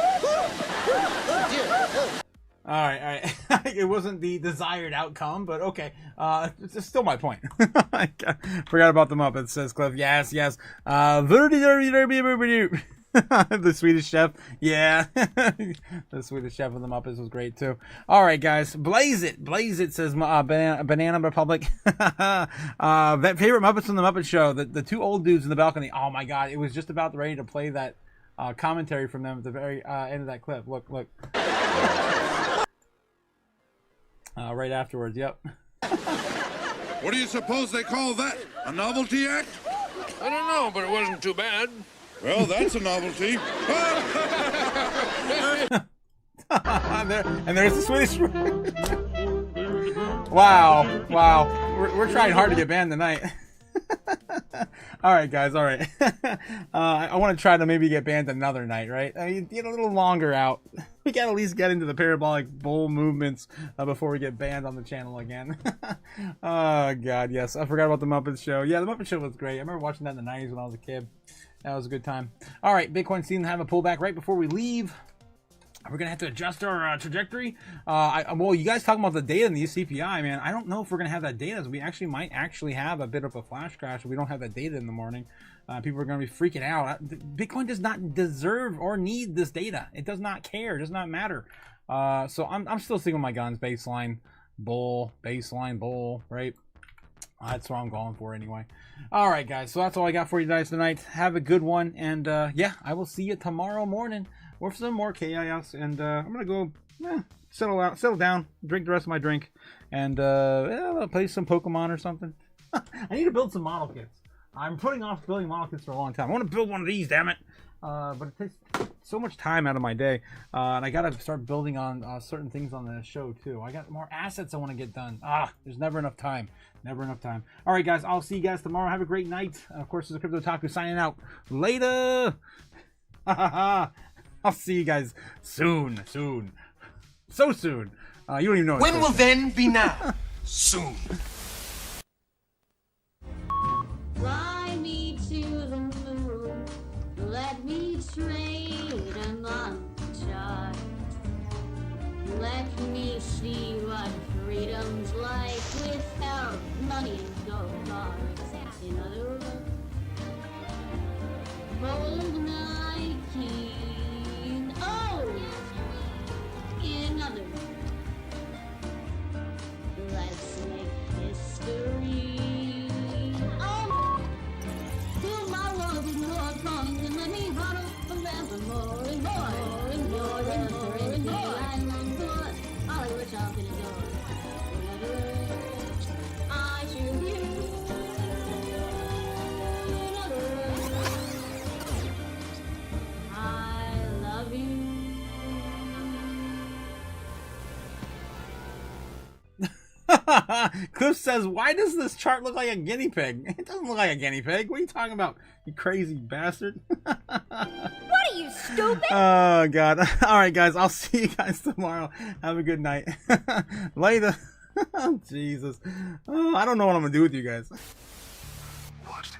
[SPEAKER 14] Oh dear. Oh.
[SPEAKER 4] All right. It wasn't the desired outcome, but okay. It's still my point. I forgot about the Muppets, says Cliff. Yes. The Swedish Chef. Yeah. The Swedish Chef of the Muppets was great, too. All right, guys. Blaze it, says Banana Republic. Favorite Muppets from the Muppet Show. The two old dudes in the balcony. Oh, my God. It was just about ready to play that commentary from them at the very end of that clip. Look. Right afterwards, yep.
[SPEAKER 15] What do you suppose they call that? A novelty act?
[SPEAKER 16] I don't know, but it wasn't too bad.
[SPEAKER 15] Well, that's a novelty.
[SPEAKER 4] and there's the Swedish. Wow. We're trying hard to get banned tonight. All right, guys. All right. I want to try to maybe get banned another night, right? I mean, get a little longer out. We got to at least get into the parabolic bull movements before we get banned on the channel again. Oh, God, yes. I forgot about the Muppet Show. Yeah, the Muppet Show was great. I remember watching that in the 90s when I was a kid. That was a good time. All right, Bitcoin seems to have a pullback right before we leave. We're going to have to adjust our trajectory. Well, you guys talking about the data in the CPI, man. I don't know if we're going to have that data. So we actually might have a bit of a flash crash if we don't have that data in the morning. People are going to be freaking out. Bitcoin does not deserve or need this data. It does not care. It does not matter. So I'm still sticking with my guns. Baseline bull, right? That's what I'm going for anyway. All right, guys. So that's all I got for you guys tonight. Have a good one. And yeah, I will see you tomorrow morning or for some more chaos. And I'm going to go settle down, drink the rest of my drink, and I'll play some Pokemon or something. I need to build some model kits. I'm putting off building model kits for a long time. I want to build one of these, damn it. But it takes so much time out of my day. And I got to start building on certain things on the show, too. I got more assets I want to get done. There's never enough time. Never enough time. All right, guys. I'll see you guys tomorrow. Have a great night. Of course, this is Crypto Otaku signing out. Later. I'll see you guys soon. So soon. You don't even know.
[SPEAKER 5] When will then be now? Soon.
[SPEAKER 1] Fly me to the moon. Let me trade among the stars. Let me see what freedom's like without money and gold bars. In other words, hold my king. Oh! In other words, let's make history. Oh! Fill my world with more coins and let me huddle forever more and more and more and more and more. And more. Hollywood talking and door. In other words, I choose you. In other words, I love you.
[SPEAKER 4] Cliff says, why does this chart look like a guinea pig? It doesn't look like a guinea pig. What are you talking about, you crazy bastard?
[SPEAKER 1] What are you, stupid?
[SPEAKER 4] Oh, God. All right, guys. I'll see you guys tomorrow. Have a good night. Later. Oh, Jesus. Oh, I don't know what I'm going to do with you guys.
[SPEAKER 2] Watch the